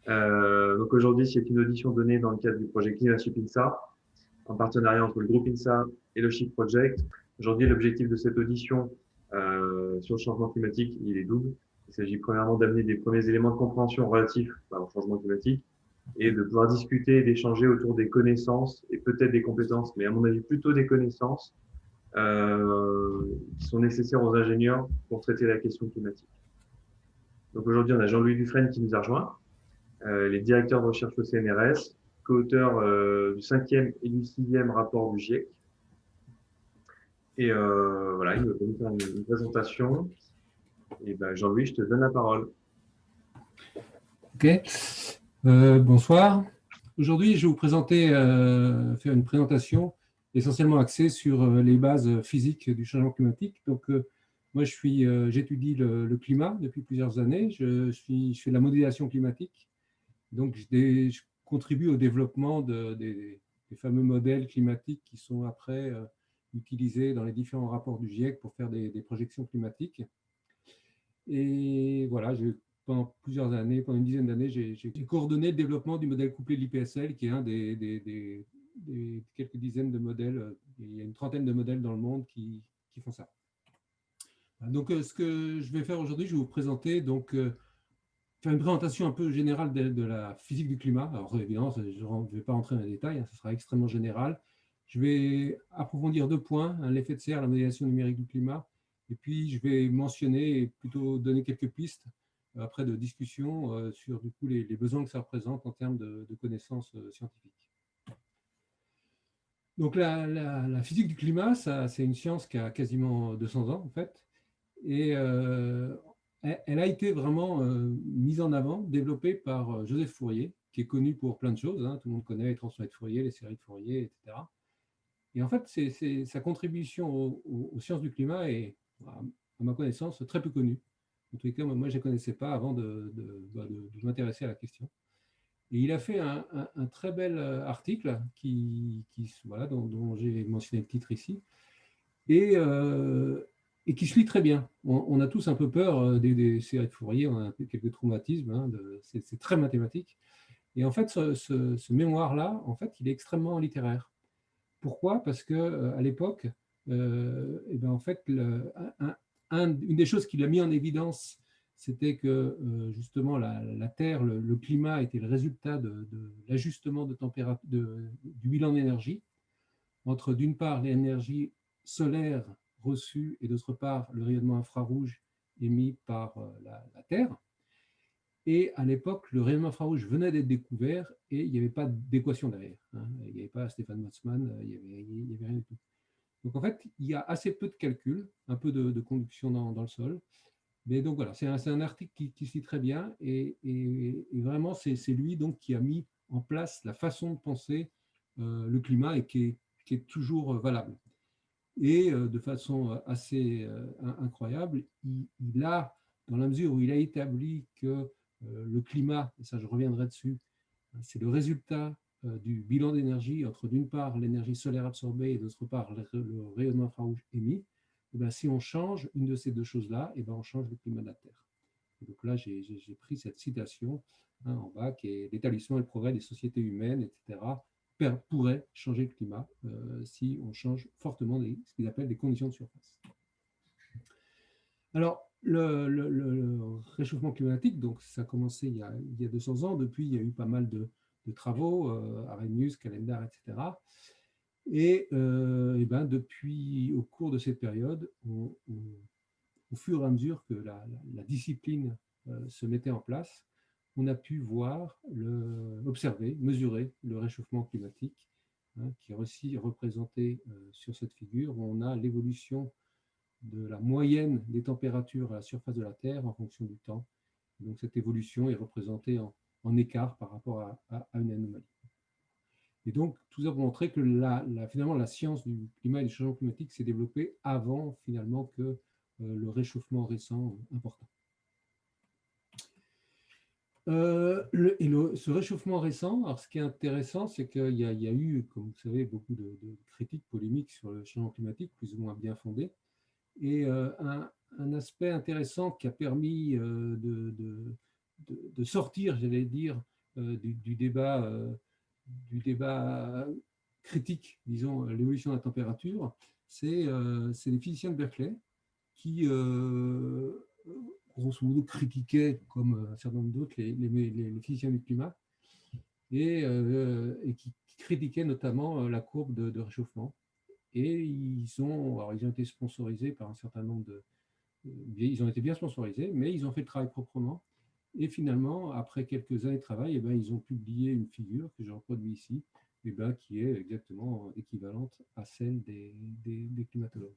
Donc aujourd'hui, c'est une audition donnée dans le cadre du projet Cleanership INSA, en partenariat entre le groupe INSA et le Shift Project. Aujourd'hui, l'objectif de cette audition sur le changement climatique, il est double. Il s'agit premièrement d'amener des premiers éléments de compréhension relatifs au changement climatique et de pouvoir discuter et d'échanger autour des connaissances et peut-être des compétences, mais à mon avis plutôt des connaissances qui sont nécessaires aux ingénieurs pour traiter la question climatique. Donc aujourd'hui, on a Jean-Louis Dufresne qui nous a rejoint, les directeurs de recherche au CNRS, co-auteur du cinquième et du sixième rapport du GIEC. Et voilà, il va nous faire une présentation. Et ben, Jean-Louis, je te donne la parole. Ok, bonsoir. Aujourd'hui, je vais vous présenter, faire une présentation essentiellement axée sur les bases physiques du changement climatique. Donc, moi, j'étudie le climat depuis plusieurs années. Je fais de la modélisation climatique. Donc, je contribue au développement des fameux modèles climatiques qui sont après utilisés dans les différents rapports du GIEC pour faire des projections climatiques. Et voilà, pendant plusieurs années, pendant une dizaine d'années, j'ai coordonné le développement du modèle couplé de l'IPSL, qui est un des quelques dizaines de modèles. Il y a une trentaine de modèles dans le monde qui font ça. Donc, ce que je vais faire aujourd'hui, je vais vous présenter, faire une présentation un peu générale de la physique du climat. Alors, évidemment, je ne vais pas rentrer dans les détails, hein, ce sera extrêmement général. Je vais approfondir deux points, hein, l'effet de serre, la modélisation numérique du climat. Et puis, je vais mentionner et plutôt donner quelques pistes après de discussion sur du coup, les besoins que ça représente en termes de connaissances scientifiques. Donc, la physique du climat, c'est une science qui a quasiment 200 ans, en fait. Et elle a été vraiment mise en avant, développée par Joseph Fourier, qui est connu pour plein de choses. Hein. Tout le monde connaît les transformés de Fourier, les séries de Fourier, etc. Et en fait, sa contribution aux sciences du climat est, à ma connaissance, très peu connue. En tout cas, moi je ne la connaissais pas avant de m'intéresser à la question. Et il a fait un très bel article voilà, dont j'ai mentionné le titre ici, et, et qui se lit très bien. On a tous un peu peur des séries de Fourier, on a quelques traumatismes, hein, c'est très mathématique. Et en fait, ce mémoire-là, en fait, il est extrêmement littéraire. Pourquoi? Parce qu'à l'époque, eh ben, en fait, une des choses qu'il a mis en évidence, c'était que justement la Terre, le climat était le résultat de l'ajustement de température, du bilan d'énergie, entre d'une part l'énergie solaire reçue et d'autre part le rayonnement infrarouge émis par la Terre. Et à l'époque, le rayonnement infrarouge venait d'être découvert et il n'y avait pas d'équation derrière. Hein. Il n'y avait pas Stéphane Boltzmann, il n'y avait rien du tout. Donc en fait, il y a assez peu de calculs, un peu de conduction dans le sol. Mais donc voilà, c'est un article qui se lit très bien et vraiment, c'est lui donc qui a mis en place la façon de penser le climat et qui est toujours valable. Et de façon assez incroyable, il a, dans la mesure où il a établi que le climat, et ça je reviendrai dessus, c'est le résultat du bilan d'énergie entre d'une part l'énergie solaire absorbée et d'autre part le rayonnement infrarouge émis. Et bien, si on change une de ces deux choses-là, et ben on change le climat de la Terre. Et donc là, j'ai pris cette citation hein, en bas qui est l'établissement et le progrès des sociétés humaines, etc., pourrait changer le climat si on change fortement ce qu'ils appellent des conditions de surface. Alors, le réchauffement climatique, donc ça a commencé il y a 200 ans. Depuis, il y a eu pas mal de travaux, Arrhenius, Calendar, etc. Et ben, depuis, au cours de cette période, au fur et à mesure que la discipline se mettait en place, on a pu voir, observer, mesurer le réchauffement climatique, hein, qui est aussi représenté sur cette figure, où on a l'évolution de la moyenne des températures à la surface de la Terre en fonction du temps. Donc cette évolution est représentée en écart par rapport à une anomalie. Et donc, tout ça pour montrer que finalement, la science du climat et du changement climatique s'est développée avant finalement que le réchauffement récent important. Ce réchauffement récent, alors ce qui est intéressant, c'est qu'il y a eu, comme vous savez, beaucoup de critiques polémiques sur le changement climatique, plus ou moins bien fondées. Et un aspect intéressant qui a permis de sortir, j'allais dire, du débat critique, disons, l'évolution de la température, c'est les physiciens de Berkeley qui, grosso modo, critiquaient, comme un certain nombre d'autres, les physiciens du climat, et qui critiquaient notamment la courbe de réchauffement. Et alors, ils ont été sponsorisés par un certain nombre ils ont été bien sponsorisés, mais ils ont fait le travail proprement. Et finalement, après quelques années de travail, ils ont publié une figure que je reproduis ici, qui est exactement équivalente à celle des climatologues.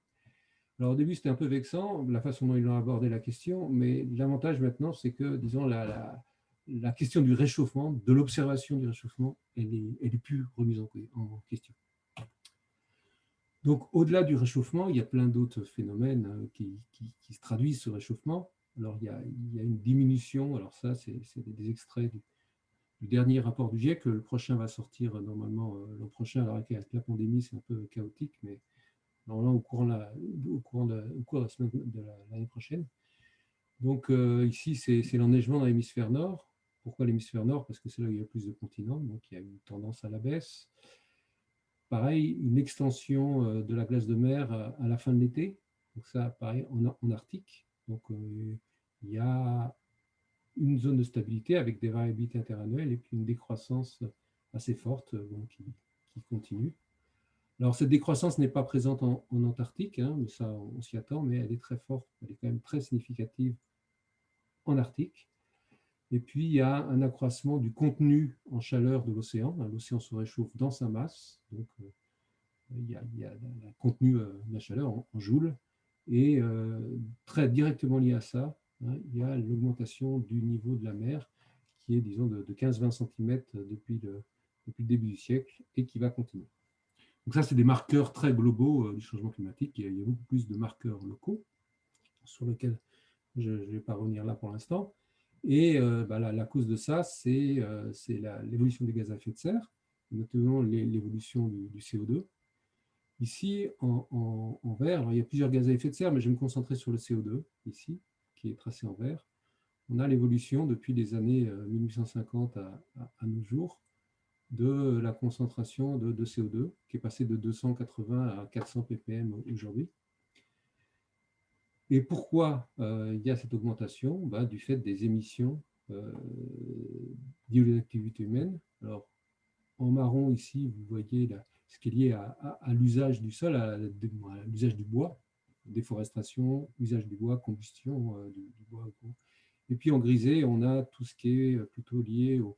Alors au début, c'était un peu vexant, la façon dont ils ont abordé la question, mais l'avantage maintenant, c'est que, disons, la question du réchauffement, de l'observation du réchauffement, elle est plus remise en question. Donc, au-delà du réchauffement, il y a plein d'autres phénomènes qui se traduisent ce réchauffement. Alors, il y a une diminution. Alors ça, c'est des extraits du dernier rapport du GIEC. Le prochain va sortir normalement l'an prochain. Alors, avec la pandémie, c'est un peu chaotique, mais normalement au cours de la semaine de l'année prochaine. Donc, ici, c'est l'enneigement dans l'hémisphère nord. Pourquoi l'hémisphère nord? Parce que c'est là où il y a plus de continents, donc il y a une tendance à la baisse. Pareil, une extension de la glace de mer à la fin de l'été. Donc ça, pareil, en Arctique. Donc il y a une zone de stabilité avec des variabilités interannuelles et puis une décroissance assez forte qui continue. Alors cette décroissance n'est pas présente en Antarctique, hein, mais ça on s'y attend, mais elle est très forte, elle est quand même très significative en Arctique. Et puis il y a un accroissement du contenu en chaleur de l'océan. L'océan se réchauffe dans sa masse, donc il y a le contenu de la chaleur en joules, et très directement lié à ça, hein, il y a l'augmentation du niveau de la mer qui est, disons, de 15-20 cm depuis le début du siècle et qui va continuer. Donc ça, c'est des marqueurs très globaux du changement climatique. Il y a beaucoup plus de marqueurs locaux sur lesquels je ne vais pas revenir là pour l'instant. Et la cause de ça, c'est l'évolution des gaz à effet de serre, notamment l'évolution du CO2. Ici, en vert, alors il y a plusieurs gaz à effet de serre, mais je vais me concentrer sur le CO2, ici, qui est tracé en vert. On a l'évolution depuis les années 1850 à nos jours de la concentration de CO2, qui est passée de 280 à 400 ppm aujourd'hui. Et pourquoi il y a cette augmentation? Du fait des émissions liées aux activités humaines. Alors, en marron, ici, vous voyez ce qui est lié à l'usage du sol, à l'usage du bois, déforestation, usage du bois, combustion du bois. Et puis en grisé, on a tout ce qui est plutôt lié au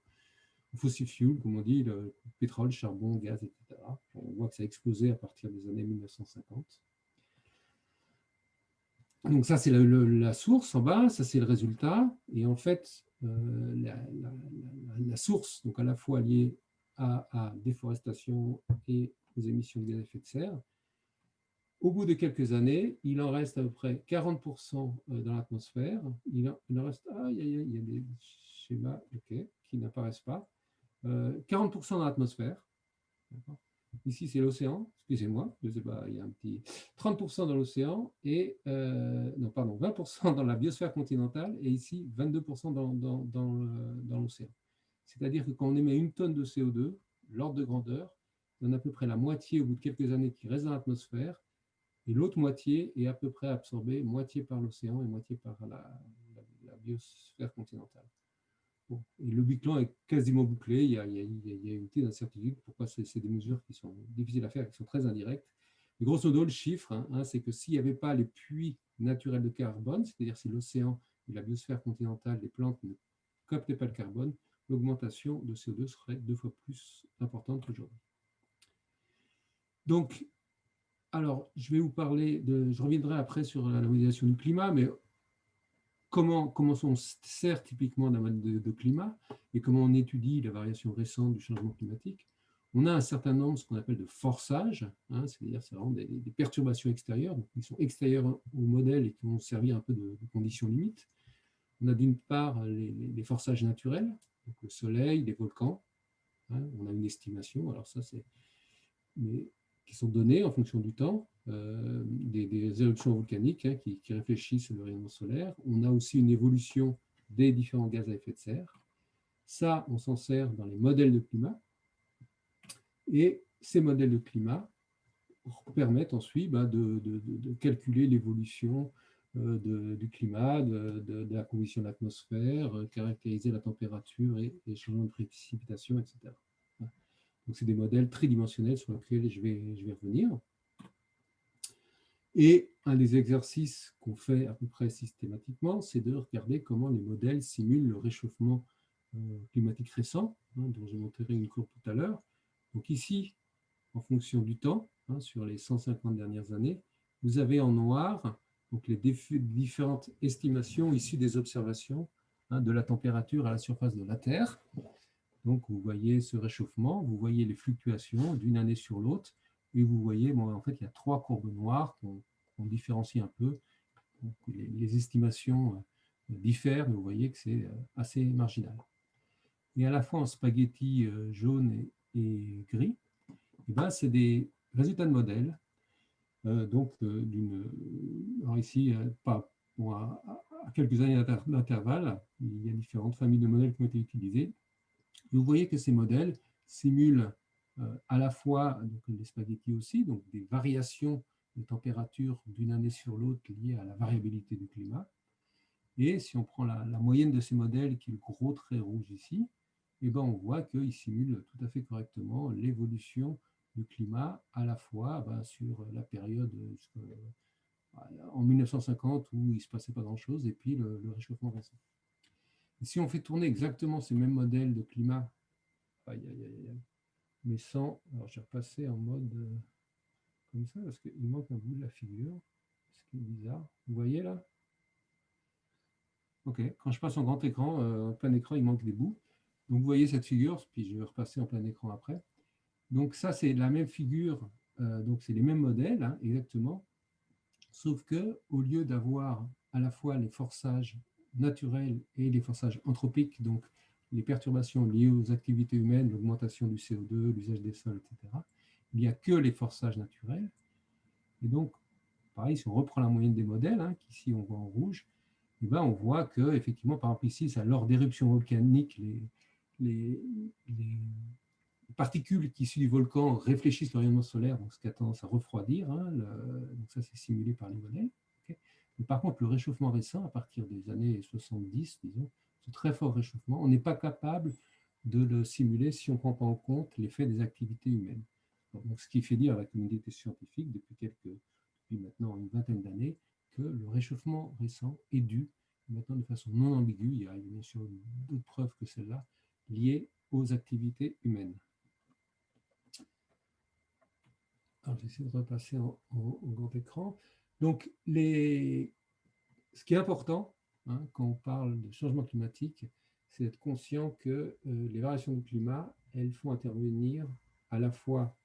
fossil fuel, comme on dit, le pétrole, charbon, gaz, etc. On voit que ça a explosé à partir des années 1950. Donc ça, c'est la source en bas, ça c'est le résultat. Et en fait, la source, donc à la fois liée à déforestation et aux émissions de gaz à effet de serre, au bout de quelques années, il en reste à peu près 40% dans l'atmosphère. Il en reste, il y a des schémas qui n'apparaissent pas. 40% dans l'atmosphère. Ici, c'est l'océan. Excusez-moi, je sais pas, il y a un petit 30% dans l'océan et 20% dans la biosphère continentale et ici 22% dans l'océan. C'est-à-dire que quand on émet 1 tonne de CO2, l'ordre de grandeur, il y en a à peu près la moitié au bout de quelques années qui reste dans l'atmosphère et l'autre moitié est à peu près absorbée, moitié par l'océan et moitié par la biosphère continentale. Bon. Et le bilan est quasiment bouclé, il y a une petite incertitude, pourquoi c'est des mesures qui sont difficiles à faire, qui sont très indirectes. Mais grosso modo, le chiffre, c'est que s'il n'y avait pas les puits naturels de carbone, c'est-à-dire si l'océan et la biosphère continentale, les plantes ne captaient pas le carbone, l'augmentation de CO2 serait 2 fois plus importante qu'aujourd'hui. Donc, alors, je vais vous parler je reviendrai après sur la modélisation du climat, mais comment on sert typiquement d'un modèle de climat et comment on étudie la variation récente du changement climatique. On a un certain nombre, ce qu'on appelle de forçages, c'est-à-dire c'est vraiment des perturbations extérieures, donc qui sont extérieures au modèle et qui vont servir un peu de conditions limites. On a d'une part les forçages naturels, donc le soleil, les volcans, on a une estimation, alors ça c'est qui sont donnés en fonction du temps, des éruptions volcaniques qui réfléchissent le rayonnement solaire. On a aussi une évolution des différents gaz à effet de serre. Ça, on s'en sert dans les modèles de climat. Et ces modèles de climat permettent ensuite de calculer l'évolution du climat, de la condition de l'atmosphère, caractériser la température et les changements de précipitation, etc. Donc, c'est des modèles tridimensionnels sur lesquels je vais revenir. Et un des exercices qu'on fait à peu près systématiquement, c'est de regarder comment les modèles simulent le réchauffement climatique récent, dont j'ai montré une courbe tout à l'heure. Donc ici, en fonction du temps, sur les 150 dernières années, vous avez en noir donc les différentes estimations issues des observations de la température à la surface de la Terre. Donc vous voyez ce réchauffement, vous voyez les fluctuations d'une année sur l'autre, et vous voyez, bon, en fait, il y a trois courbes noires qu'on différencie un peu. Donc, les estimations diffèrent, mais vous voyez que c'est assez marginal. Et à la fois en spaghetti jaune et gris, et ben, c'est des résultats de modèles. Donc, alors ici, pas, bon, à quelques années d'intervalle, il y a différentes familles de modèles qui ont été utilisées. Vous voyez que ces modèles simulent à la fois, donc les spaghettis aussi, donc des variations de température d'une année sur l'autre liées à la variabilité du climat. Et si on prend la moyenne de ces modèles, qui est le gros trait rouge ici, eh ben on voit qu'ils simulent tout à fait correctement l'évolution du climat à la fois sur la période en 1950 où il ne se passait pas grand-chose et puis le réchauffement récent. Et si on fait tourner exactement ces mêmes modèles de climat, mais sans, alors je vais repasser en mode comme ça parce qu'il manque un bout de la figure, ce qui est bizarre. Vous voyez là? Ok, quand je passe en grand écran, en plein écran, il manque des bouts. Donc vous voyez cette figure, puis je vais repasser en plein écran après. Donc ça, c'est la même figure, donc c'est les mêmes modèles, exactement, sauf que au lieu d'avoir à la fois les forçages naturels et les forçages anthropiques, donc les perturbations liées aux activités humaines, l'augmentation du CO2, l'usage des sols, etc., il n'y a que les forçages naturels. Et donc, pareil, si on reprend la moyenne des modèles, qu'ici on voit en rouge, et ben on voit que, effectivement, par exemple ici, ça, lors d'éruptions volcaniques, les particules qui issues du volcan réfléchissent le rayonnement solaire, donc ce qui a tendance à refroidir. Donc ça, c'est simulé par les modèles. Okay. Mais par contre, le réchauffement récent, à partir des années 70, disons, ce très fort réchauffement, on n'est pas capable de le simuler si on ne prend pas en compte l'effet des activités humaines. Donc, ce qui fait dire à la communauté scientifique depuis maintenant une vingtaine d'années que le réchauffement récent est dû, maintenant de façon non ambiguë, il y a bien sûr d'autres preuves que celle-là, liées aux activités humaines. Alors, j'essaie de repasser en grand écran. Donc, ce qui est important quand on parle de changement climatique, c'est d'être conscient que les variations du climat, elles font intervenir à la fois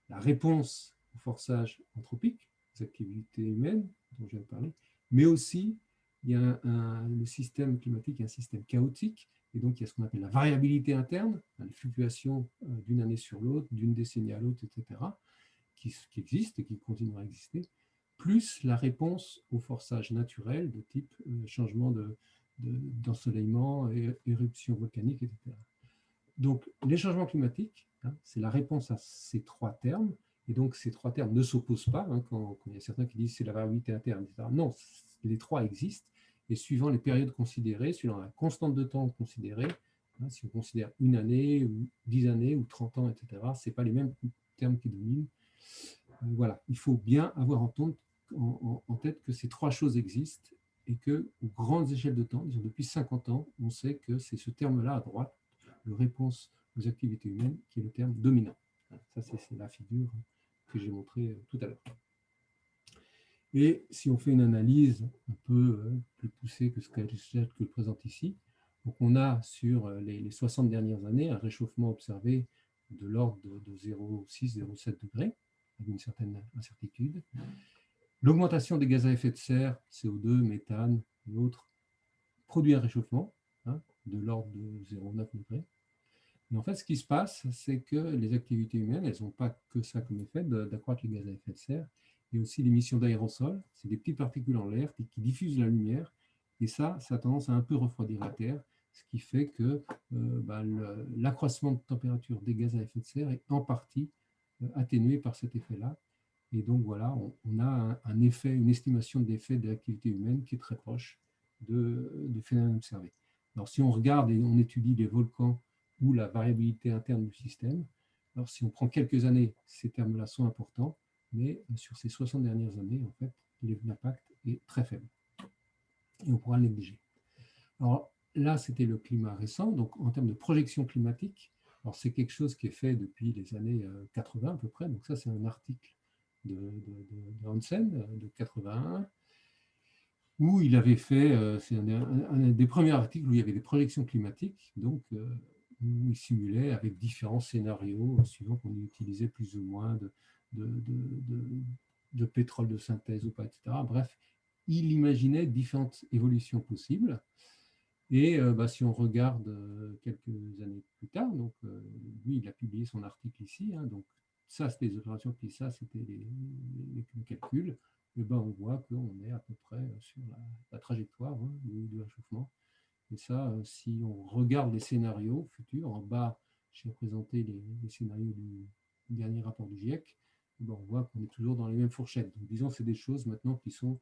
la réponse au forçage anthropique, les activités humaines dont je viens de parler, mais aussi il y a le système climatique est un système chaotique, et donc il y a ce qu'on appelle la variabilité interne, les fluctuations d'une année sur l'autre, d'une décennie à l'autre, etc., qui existent et qui continueront à exister, plus la réponse aux forçages naturels de type changement d'ensoleillement, éruption volcanique, etc. Donc, les changements climatiques, c'est la réponse à ces trois termes. Et donc, ces trois termes ne s'opposent pas, quand il y a certains qui disent c'est la variabilité interne, etc. Non, les trois existent. Et suivant les périodes considérées, suivant la constante de temps considérée, si on considère une année, ou 10 années, ou 30 ans, etc., ce n'est pas les mêmes termes qui dominent. Voilà, il faut bien avoir en tête que ces trois choses existent et que, aux grandes échelles de temps, disons depuis 50 ans, on sait que c'est ce terme-là à droite, le réponse aux activités humaines, qui est le terme dominant. Ça, c'est la figure que j'ai montrée tout à l'heure. Et si on fait une analyse un peu plus poussée que ce que je présente ici, donc on a sur les 60 dernières années un réchauffement observé de l'ordre de 0,6-0,7 degrés, avec une certaine incertitude. L'augmentation des gaz à effet de serre, CO2, méthane et autres, produit un réchauffement de l'ordre de 0,9 degrés. Et en fait, ce qui se passe, c'est que les activités humaines, elles n'ont pas que ça comme effet d'accroître les gaz à effet de serre, et aussi l'émission d'aérosols, c'est des petites particules en l'air qui diffusent la lumière Et ça a tendance à un peu refroidir la Terre, ce qui fait que l'accroissement de température des gaz à effet de serre est en partie atténué par cet effet-là. Et donc voilà, on a un effet, une estimation de l'effet de l'activité humaine qui est très proche du phénomène observé. Alors si on regarde et on étudie les volcans ou la variabilité interne du système, alors si on prend quelques années, ces termes-là sont importants, mais sur ces 60 dernières années, en fait, l'impact est très faible. Et on pourra le négliger. Alors là, c'était le climat récent, donc en termes de projection climatique, alors c'est quelque chose qui est fait depuis les années 80 à peu près, donc ça c'est un article de Hansen de 81, où il avait fait, c'est un des premiers articles où il y avait des projections climatiques, donc où il simulait avec différents scénarios, suivant qu'on utilisait plus ou moins de pétrole de synthèse ou pas, etc. Bref, il imaginait différentes évolutions possibles. Et si on regarde quelques années plus tard, donc lui, il a publié son article ici, hein, donc ça, c'était les opérations, puis ça, c'était les calculs. Et on voit qu'on est à peu près sur la trajectoire du réchauffement. Et ça, si on regarde les scénarios futurs, en bas, j'ai présenté les scénarios du dernier rapport du GIEC, on voit qu'on est toujours dans les mêmes fourchettes. Donc, disons, c'est des choses maintenant qui sont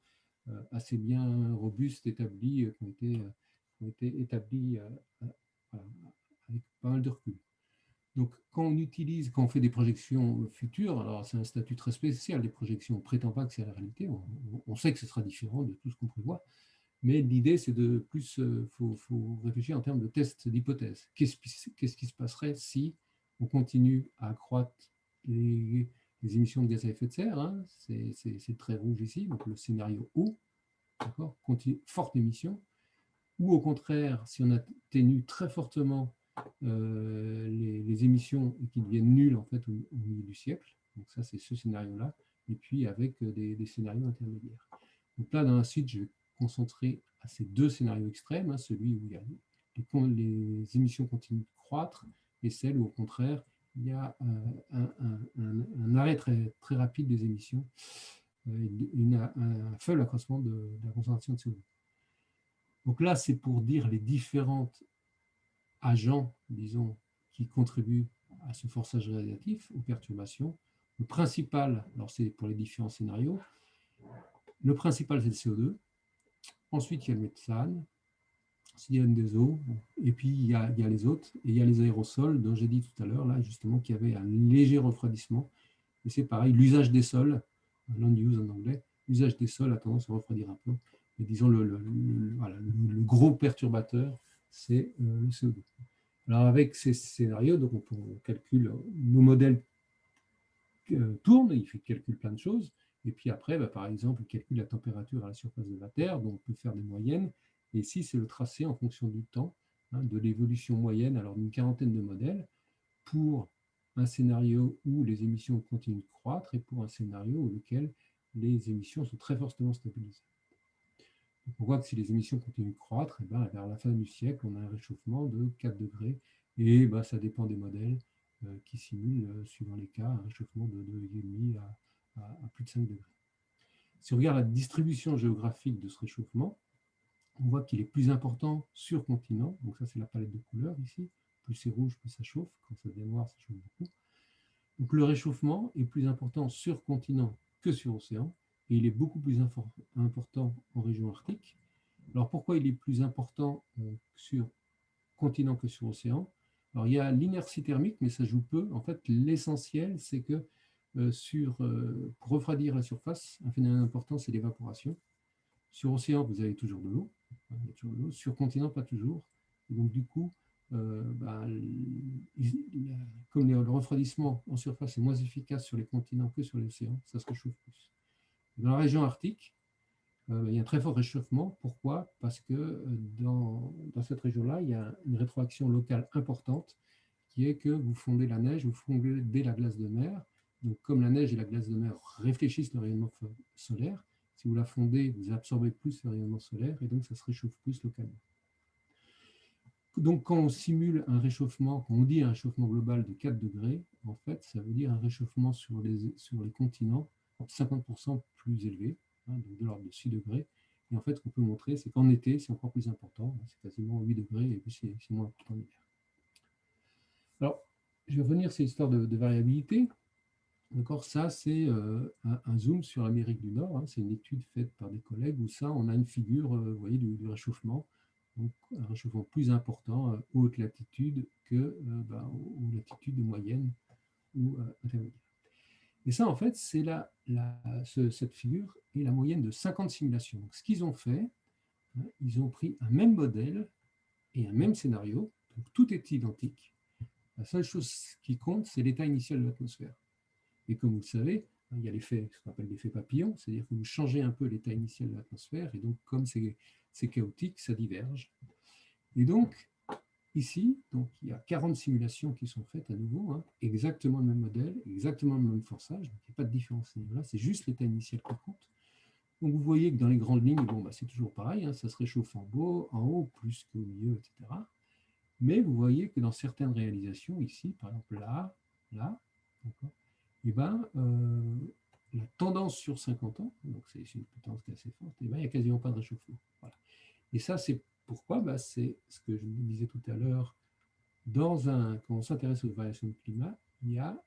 assez bien robustes, établies, qui ont été établies avec pas mal de recul. Donc, quand on fait des projections futures, alors c'est un statut très spécial, les projections, on ne prétend pas que c'est la réalité, on sait que ce sera différent de tout ce qu'on prévoit, mais l'idée, c'est de plus, faut réfléchir en termes de tests d'hypothèses. Qu'est-ce qui se passerait si on continue à accroître les émissions de gaz à effet de serre, hein, c'est très rouge ici, donc le scénario haut, forte émission, ou au contraire, si on atténue très fortement les émissions et qu'ils deviennent nulles en fait au milieu du siècle. Donc ça, c'est ce scénario-là. Et puis avec des scénarios intermédiaires. Donc là, dans la suite, je vais concentrer à ces deux scénarios extrêmes, hein, celui où il y a les émissions continuent de croître et celle où, au contraire, il y a un arrêt très, très rapide des émissions, un faible accroissement de la concentration de CO2. Donc là, c'est pour dire les différents agents, disons, qui contribuent à ce forçage radiatif, aux perturbations. Le principal, alors c'est pour les différents scénarios, le principal c'est le CO2, ensuite il y a le méthane, il y a des eaux, et puis il y a les autres, et il y a les aérosols dont j'ai dit tout à l'heure, là justement, qu'il y avait un léger refroidissement, et c'est pareil, l'usage des sols, land use en anglais, l'usage des sols a tendance à refroidir un peu, mais disons le gros perturbateur, c'est le CO2. Alors avec ces scénarios, donc on calcule, nos modèles tournent, il calcule plein de choses, et puis après, par exemple, il calcule la température à la surface de la Terre, donc on peut faire des moyennes, et ici c'est le tracé en fonction du temps, hein, de l'évolution moyenne, alors d'une quarantaine de modèles, pour un scénario où les émissions continuent de croître, et pour un scénario où lequel les émissions sont très fortement stabilisées. Donc on voit que si les émissions continuent de croître, et vers la fin du siècle, on a un réchauffement de 4 degrés, et ça dépend des modèles qui simulent, suivant les cas, un réchauffement de 2,5 à plus de 5 degrés. Si on regarde la distribution géographique de ce réchauffement, on voit qu'il est plus important sur continent, donc ça c'est la palette de couleurs ici, plus c'est rouge, plus ça chauffe, quand ça devient noir, ça chauffe beaucoup. Donc le réchauffement est plus important sur continent que sur océan, et il est beaucoup plus important en région arctique. Alors pourquoi il est plus important sur continent que sur océan? Alors il y a l'inertie thermique, mais ça joue peu. En fait, l'essentiel, c'est que pour refroidir la surface, un phénomène important, c'est l'évaporation. Sur océan, vous avez toujours de l'eau. Sur continent, pas toujours. Et donc du coup, comme le refroidissement en surface est moins efficace sur les continents que sur les océans, ça se réchauffe plus. Dans la région arctique, il y a un très fort réchauffement. Pourquoi? Parce que dans cette région-là, il y a une rétroaction locale importante qui est que vous fondez la neige, vous fondez la glace de mer. Donc, comme la neige et la glace de mer réfléchissent le rayonnement solaire, si vous la fondez, vous absorbez plus le rayonnement solaire et donc ça se réchauffe plus localement. Donc, quand on simule un réchauffement, quand on dit un réchauffement global de 4 degrés, en fait, ça veut dire un réchauffement sur les continents 50% plus élevé, donc de l'ordre de 6 degrés, Et en fait, ce qu'on peut montrer, c'est qu'en été, c'est encore plus important. C'est quasiment 8 degrés et puis c'est moins important en hiver. Alors, je vais revenir sur l'histoire de variabilité. D'accord, ça, c'est un zoom sur l'Amérique du Nord. Hein. C'est une étude faite par des collègues où ça, on a une figure, vous voyez, du réchauffement. Donc, un réchauffement plus important aux hautes latitudes que aux latitudes moyennes ou intermédiaires. Et ça, en fait, c'est cette figure est la moyenne de 50 simulations. Donc, ce qu'ils ont fait, hein, ils ont pris un même modèle et un même scénario. Donc, tout est identique. La seule chose qui compte, c'est l'état initial de l'atmosphère. Et comme vous le savez, il y a l'effet, ce qu'on appelle l'effet papillon, c'est-à-dire que vous changez un peu l'état initial de l'atmosphère, et donc comme c'est chaotique, ça diverge. Et donc, ici, donc, il y a 40 simulations qui sont faites à nouveau, hein, exactement le même modèle, exactement le même forçage, donc il n'y a pas de différence à ce niveau-là, c'est juste l'état initial qui compte. Donc vous voyez que dans les grandes lignes, bon, c'est toujours pareil, hein, ça se réchauffe en haut, plus qu'au milieu, etc. Mais vous voyez que dans certaines réalisations, ici, par exemple là, et la tendance sur 50 ans, donc c'est une tendance qui est assez forte, il n'y a quasiment pas de réchauffement. Voilà. Et ça, c'est pourquoi c'est ce que je vous disais tout à l'heure, quand on s'intéresse aux variations de climat, il y a,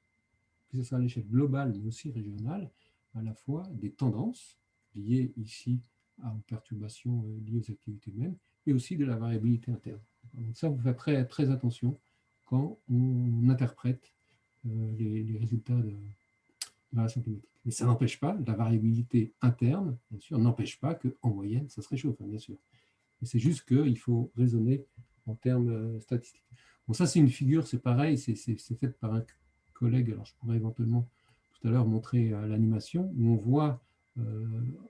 que ce soit à l'échelle globale, mais aussi régionale, à la fois des tendances liées ici aux perturbations liées aux activités humaines, et aussi de la variabilité interne. Donc ça, vous faites très, très attention quand on interprète les résultats de variation climatique. Mais ça n'empêche pas, la variabilité interne, bien sûr, n'empêche pas qu'en moyenne, ça se réchauffe, hein, bien sûr. Mais c'est juste qu'il faut raisonner en termes statistiques. Bon, ça, c'est une figure, c'est pareil, c'est fait par un collègue. Alors, je pourrais éventuellement tout à l'heure montrer l'animation où on voit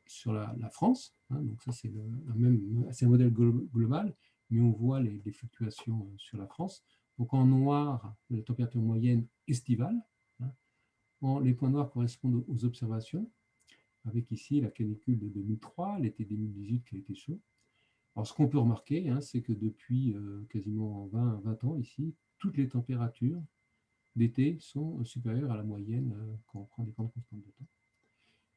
sur la France, hein, donc ça, c'est un modèle global, mais on voit les fluctuations sur la France. Donc, en noir, la température moyenne estivale. Hein. Les points noirs correspondent aux observations, avec ici la canicule de 2003, l'été 2018 qui a été chaud. Alors, ce qu'on peut remarquer, hein, c'est que depuis quasiment 20 ans ici, toutes les températures d'été sont supérieures à la moyenne quand on prend des grandes constantes de temps.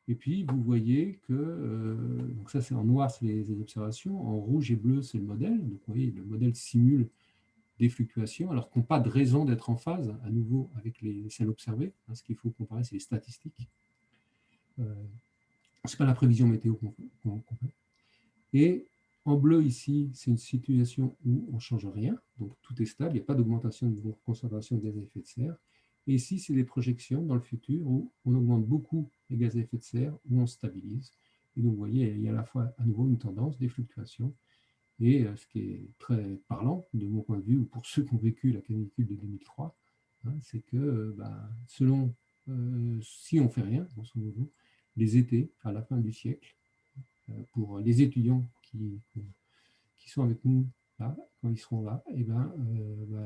Et puis, vous voyez que, donc ça c'est en noir, c'est les observations, en rouge et bleu, c'est le modèle. Donc, vous voyez, le modèle simule des fluctuations, alors qu'on n'a pas de raison d'être en phase, à nouveau, avec celles observées. Hein, ce qu'il faut comparer, c'est les statistiques. Ce n'est pas la prévision météo qu'on fait. Et en bleu, ici, c'est une situation où on ne change rien, donc tout est stable, il n'y a pas d'augmentation de concentration de gaz à effet de serre. Et ici, c'est des projections dans le futur où on augmente beaucoup les gaz à effet de serre, où on stabilise. Et donc, vous voyez, il y a à la fois à nouveau une tendance, des fluctuations. Et ce qui est très parlant, de mon point de vue, ou pour ceux qui ont vécu la canicule de 2003, hein, c'est que selon, si on ne fait rien, grosso modo, les étés, à la fin du siècle, pour les étudiants qui sont avec nous là, quand ils seront là, et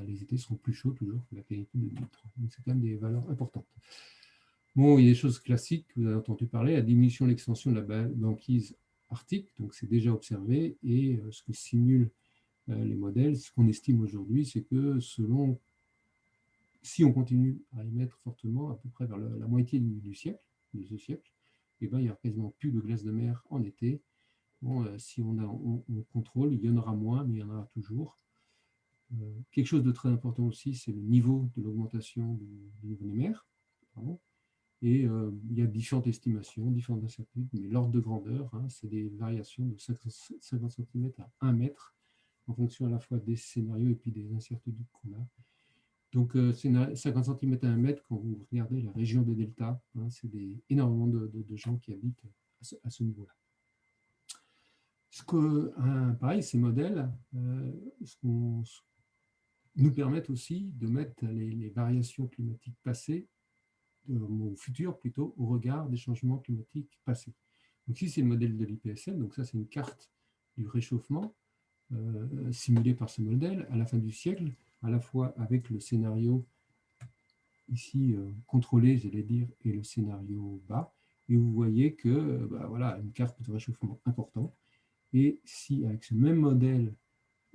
les étés seront plus chauds toujours que la canicule de 2003. Donc c'est quand même des valeurs importantes. Bon, il y a des choses classiques que vous avez entendu parler, la diminution de l'extension de la banquise arctique, donc c'est déjà observé, et ce que simulent les modèles, ce qu'on estime aujourd'hui, c'est que si on continue à émettre fortement, à peu près vers la moitié du siècle, de ce siècle, il n'y aura quasiment plus de glace de mer en été. Bon, si on contrôle, il y en aura moins, mais il y en aura toujours. Quelque chose de très important aussi, c'est le niveau de l'augmentation du niveau des mers. Pardon. Et il y a différentes estimations, différentes incertitudes, mais l'ordre de grandeur, hein, c'est des variations de 50 cm à 1 mètre, en fonction à la fois des scénarios et puis des incertitudes qu'on a. Donc, 50 cm à 1 mètre, quand vous regardez la région des deltas, hein, c'est énormément de gens qui habitent à ce niveau-là. Pareil, ces modèles nous permettent aussi de mettre les variations climatiques passées, au futur plutôt, au regard des changements climatiques passés. Donc ici, c'est le modèle de l'IPSL, donc ça, c'est une carte du réchauffement simulée par ce modèle à la fin du siècle, à la fois avec le scénario ici contrôlé, j'allais dire, et le scénario bas. Et vous voyez que, voilà, une carte de réchauffement important. Et si, avec ce même modèle,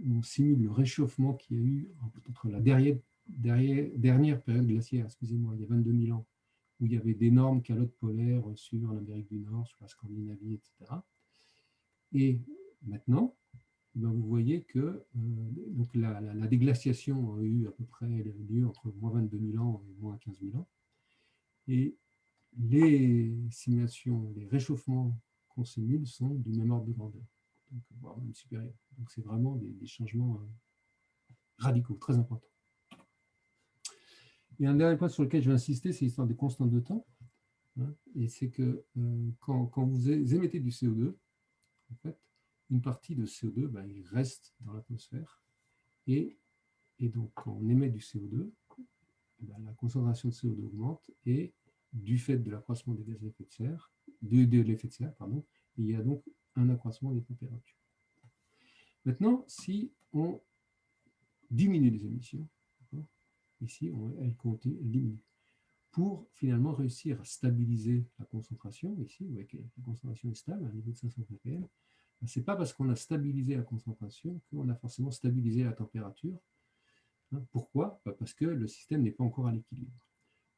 on simule le réchauffement qu'il y a eu entre la dernière période glaciaire, excusez-moi, il y a 22 000 ans, où il y avait d'énormes calottes polaires sur l'Amérique du Nord, sur la Scandinavie, etc. Et maintenant, ben, vous voyez que donc la déglaciation a eu à peu près lieu entre moins 22 000 ans et moins 15 000 ans. Et les simulations, les réchauffements qu'on simule sont du même ordre de grandeur, donc voire même supérieur. Donc c'est vraiment des changements radicaux, très importants. Et un dernier point sur lequel je vais insister, c'est l'histoire des constantes de temps. Hein, et c'est que quand vous émettez du CO2, en fait, une partie de CO2, ben, il reste dans l'atmosphère. Et donc, quand on émet du CO2, ben, la concentration de CO2 augmente et du fait de l'accroissement des gaz à effet de serre, de l'effet de serre, pardon, il y a donc un accroissement des températures. Maintenant, si on diminue les émissions, ici, elles diminuent, pour finalement réussir à stabiliser la concentration, ici, vous voyez que la concentration est stable à un niveau de 500 ppm, ce n'est pas parce qu'on a stabilisé la concentration qu'on a forcément stabilisé la température. Pourquoi? Parce que le système n'est pas encore à l'équilibre.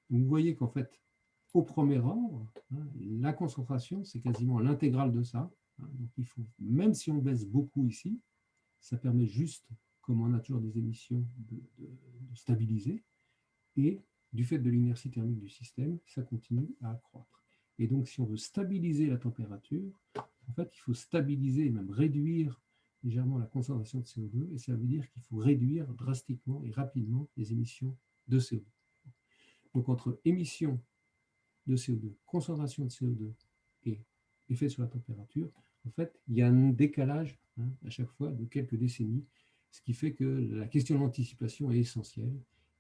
Vous voyez qu'en fait, au premier rang, la concentration, c'est quasiment l'intégrale de ça. Donc il faut, même si on baisse beaucoup ici, ça permet juste, comme on a toujours des émissions, de stabiliser. Et du fait de l'inertie thermique du système, ça continue à accroître. Et donc, si on veut stabiliser la température, en fait, il faut stabiliser et même réduire légèrement la concentration de CO2, et ça veut dire qu'il faut réduire drastiquement et rapidement les émissions de CO2. Donc, entre émissions de CO2, concentration de CO2 et effet sur la température, en fait, il y a un décalage à chaque fois de quelques décennies, ce qui fait que la question de l'anticipation est essentielle.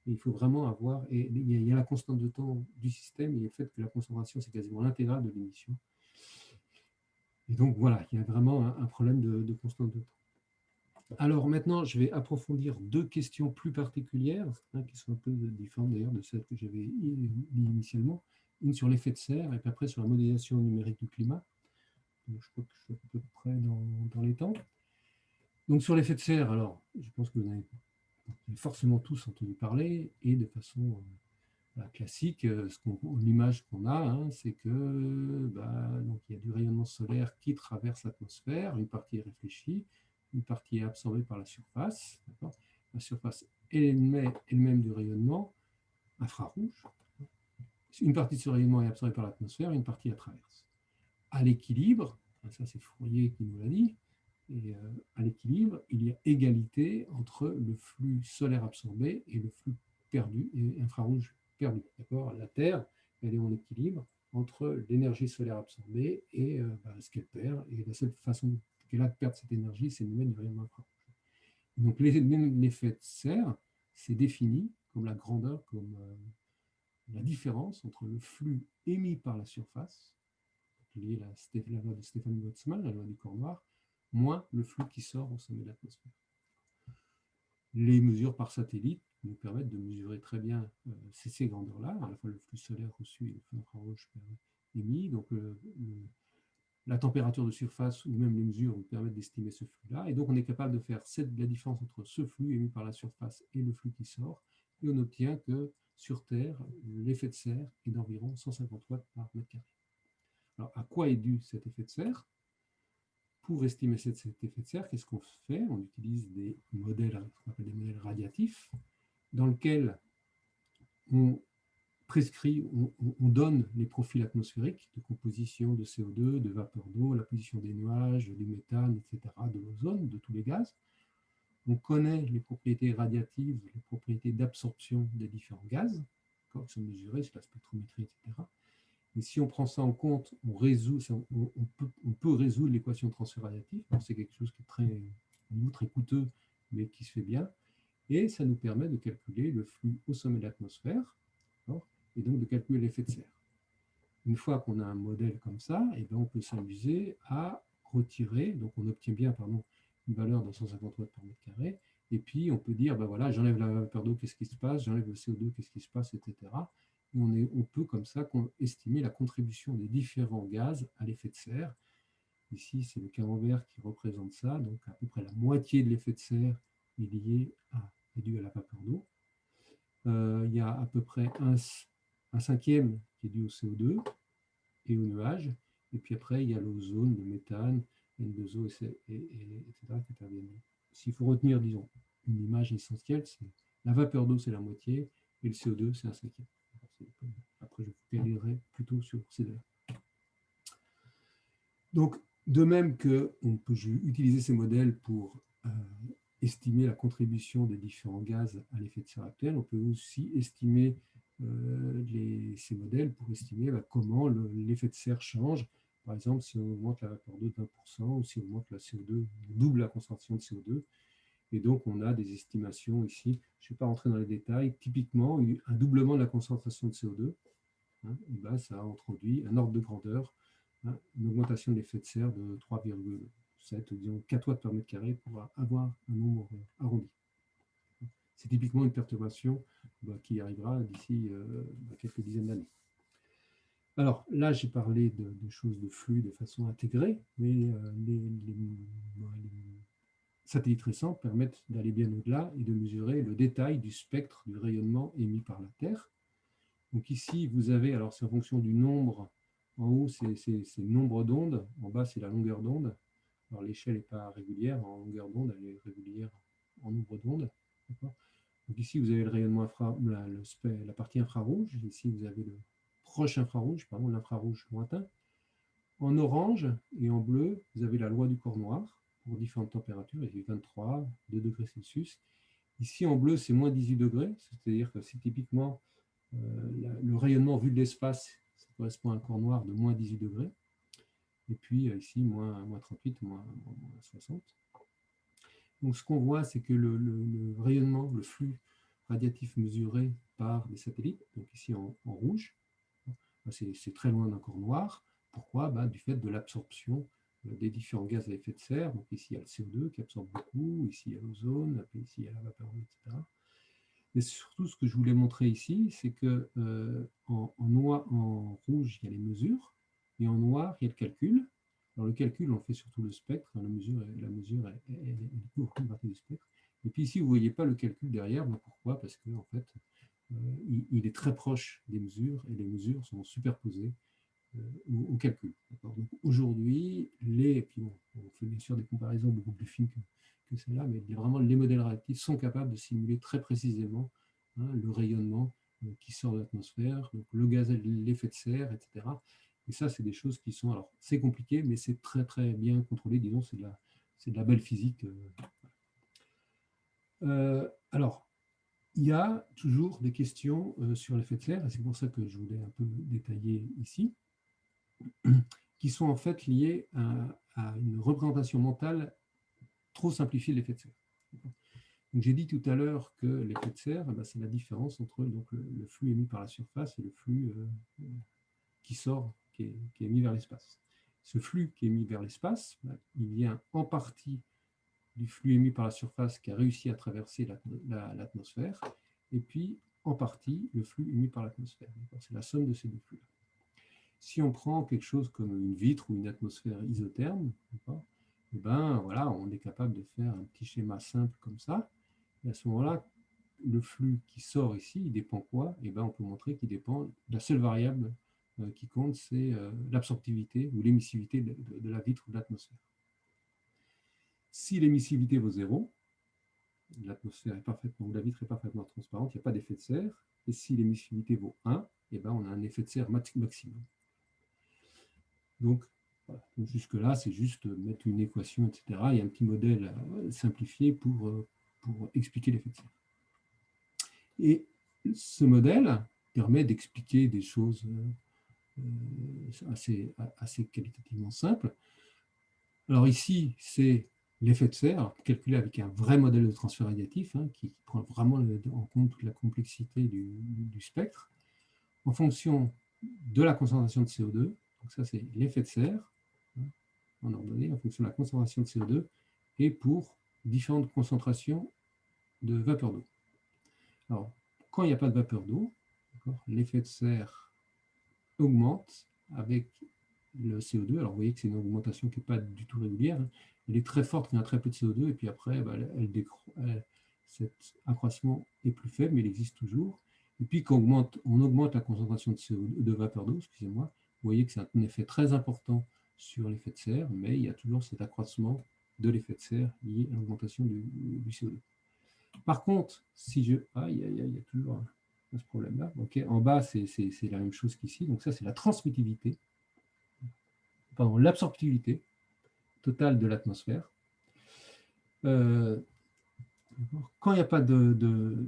Et il faut vraiment avoir, et il y a la constante de temps du système, et le fait que la concentration, c'est quasiment l'intégrale de l'émission. Et donc voilà, il y a vraiment un problème de constante de temps. Alors maintenant, je vais approfondir deux questions plus particulières, qui sont un peu différentes d'ailleurs de celles que j'avais dit initialement. Une sur l'effet de serre, et puis après sur la modélisation numérique du climat. Donc, je crois que je suis à peu près dans les temps. Donc sur l'effet de serre, alors, je pense que vous avez forcément tous entendu parler, et de façon classique, l'image qu'on a, c'est que donc, il y a du rayonnement solaire qui traverse l'atmosphère, une partie est réfléchie, une partie est absorbée par la surface. La surface émet elle-même du rayonnement infrarouge. Une partie de ce rayonnement est absorbée par l'atmosphère, une partie la traverse. À l'équilibre, ça c'est Fourier qui nous l'a dit, et à l'équilibre, il y a égalité entre le flux solaire absorbé et le flux perdu, et infrarouge perdu. La Terre, elle est en équilibre entre l'énergie solaire absorbée et ce qu'elle perd. Et la seule façon qu'elle a de perdre cette énergie, c'est d'émettre du rayonnement infrarouge. Donc l'effet de serre, c'est défini comme la grandeur, comme la différence entre le flux émis par la surface, lié à la loi de Stéphane Boltzmann, la loi du corps noir, moins le flux qui sort au sommet de l'atmosphère. Les mesures par satellite nous permettent de mesurer très bien ces grandeurs-là, à la fois le flux solaire reçu et le flux infrarouge émis. Donc la température de surface ou même les mesures nous permettent d'estimer ce flux-là. Et donc on est capable de faire la différence entre ce flux émis par la surface et le flux qui sort. Et on obtient que sur Terre, l'effet de serre est d'environ 150 watts par mètre carré. Alors à quoi est dû cet effet de serre? Pour estimer cet effet de serre, qu'est-ce qu'on fait? On utilise des modèles, qu'on appelle des modèles radiatifs, dans lesquels on prescrit, on donne les profils atmosphériques de composition de CO2, de vapeur d'eau, la position des nuages, du méthane, etc., de l'ozone, de tous les gaz. On connaît les propriétés radiatives, les propriétés d'absorption des différents gaz, qui sont mesurées sur la spectrométrie, etc. Et si on prend ça en compte, on peut résoudre l'équation de transfert radiatif. C'est quelque chose qui est très coûteux, mais qui se fait bien. Et ça nous permet de calculer le flux au sommet de l'atmosphère, et donc de calculer l'effet de serre. Une fois qu'on a un modèle comme ça, on peut s'amuser à retirer, donc on obtient bien une valeur de 150 watts par mètre carré, et puis on peut dire, voilà, j'enlève la vapeur d'eau, qu'est-ce qui se passe, j'enlève le CO2, qu'est-ce qui se passe, etc. Et on peut comme ça estimer la contribution des différents gaz à l'effet de serre. Ici, c'est le camembert qui représente ça, donc à peu près la moitié de l'effet de serre est dû à la vapeur d'eau. Il y a à peu près un cinquième qui est dû au CO2 et au nuage, et puis après il y a l'ozone, le méthane, N2O, etc. qui interviennent. S'il faut retenir, disons, une image essentielle, c'est la vapeur d'eau, c'est la moitié, et le CO2, c'est un cinquième. Après, je focaliserai plutôt sur ces deux-là. Donc, de même qu'on peut utiliser ces modèles pour estimer la contribution des différents gaz à l'effet de serre actuel, on peut aussi estimer ces modèles pour estimer comment l'effet de serre change. Par exemple, si on augmente la vapeur d'eau de 1% ou si on augmente la CO2, on double la concentration de CO2. Et donc, on a des estimations ici. Je ne vais pas rentrer dans les détails. Typiquement, un doublement de la concentration de CO2, hein, et ben, ça a introduit un ordre de grandeur, hein, une augmentation de l'effet de serre de 3,7, disons 4 watts par mètre carré pour avoir un nombre arrondi. C'est typiquement une perturbation qui arrivera d'ici quelques dizaines d'années. Alors là, j'ai parlé de choses de flux de façon intégrée, mais les satellites récents permettent d'aller bien au-delà et de mesurer le détail du spectre du rayonnement émis par la Terre. Donc ici, vous avez, alors c'est en fonction du nombre, en haut c'est le nombre d'ondes, en bas c'est la longueur d'onde. Alors l'échelle n'est pas régulière en longueur d'onde, elle est régulière en nombre d'ondes. Donc ici, vous avez le rayonnement la partie infrarouge. Ici, vous avez le proche infrarouge, pardon, l'infrarouge lointain. En orange et en bleu, vous avez la loi du corps noir pour différentes températures, il y a 23, 2 degrés Celsius. Ici, en bleu, c'est moins 18 degrés, c'est-à-dire que c'est typiquement le rayonnement vu de l'espace, ça correspond à un corps noir de moins 18 degrés. Et puis ici, moins 38, moins 60. Donc, ce qu'on voit, c'est que le rayonnement, le flux radiatif mesuré par des satellites, donc ici en rouge, c'est très loin d'un corps noir. Pourquoi? Du fait de l'absorption des différents gaz à effet de serre. Donc ici, il y a le CO2 qui absorbe beaucoup, ici, il y a l'ozone, ici, il y a la vapeur d'eau, etc. Mais surtout, ce que je voulais montrer ici, c'est que en rouge, il y a les mesures, et en noir, il y a le calcul. Alors, le calcul, on fait surtout le spectre. La mesure est pour une partie du spectre. Et puis ici, vous ne voyez pas le calcul derrière. Donc pourquoi? Parce que en fait, il est très proche des mesures et les mesures sont superposées au calcul. Donc aujourd'hui, et puis bon, on fait bien sûr des comparaisons beaucoup plus fines que celle-là, mais vraiment les modèles réactifs sont capables de simuler très précisément le rayonnement qui sort de l'atmosphère, donc le gaz, l'effet de serre, etc. Et ça, c'est des choses qui sont, alors c'est compliqué, mais c'est très très bien contrôlé, disons, c'est de la belle physique. Alors, il y a toujours des questions sur l'effet de serre, et c'est pour ça que je voulais un peu détailler ici, qui sont en fait liées à une représentation mentale trop simplifiée de l'effet de serre. J'ai dit tout à l'heure que l'effet de serre, c'est la différence entre donc, le flux émis par la surface et le flux qui sort, qui est émis vers l'espace. Ce flux qui est émis vers l'espace, il vient en partie du flux émis par la surface qui a réussi à traverser l'atmosphère, et puis en partie le flux émis par l'atmosphère. C'est la somme de ces deux flux. Si on prend quelque chose comme une vitre ou une atmosphère isotherme, et voilà, on est capable de faire un petit schéma simple comme ça. Et à ce moment-là, le flux qui sort ici, il dépend quoi? Et on peut montrer qu'il dépend de la seule variable qui compte, c'est l'absorptivité ou l'émissivité de la vitre ou de l'atmosphère. Si l'émissivité vaut 0, l'atmosphère est parfaitement, la vitre est parfaitement transparente, il n'y a pas d'effet de serre. Et si l'émissivité vaut 1, on a un effet de serre maximum. Donc, voilà. Jusque-là, c'est juste mettre une équation, etc. Il y a un petit modèle simplifié pour expliquer l'effet de serre. Et ce modèle permet d'expliquer des choses assez qualitativement simples. Alors ici, c'est l'effet de serre, calculé avec un vrai modèle de transfert radiatif qui prend vraiment en compte toute la complexité du spectre, en fonction de la concentration de CO2. Donc ça, c'est l'effet de serre, en ordonnée, en fonction de la concentration de CO2, et pour différentes concentrations de vapeur d'eau. Alors, quand il n'y a pas de vapeur d'eau, l'effet de serre augmente avec le CO2. Alors, vous voyez que c'est une augmentation qui n'est pas du tout régulière. Elle est très forte quand il y a très peu de CO2, et puis après, cet accroissement est plus faible, mais il existe toujours. Et puis, quand on augmente la concentration de vapeur d'eau, excusez-moi, vous voyez que c'est un effet très important sur l'effet de serre, mais il y a toujours cet accroissement de l'effet de serre lié à l'augmentation du CO2. Par contre, si je... il y a toujours ce problème-là. Okay. En bas, c'est la même chose qu'ici. Donc ça, c'est la transmittivité, pardon, l'absorptivité totale de l'atmosphère. Quand il n'y a pas de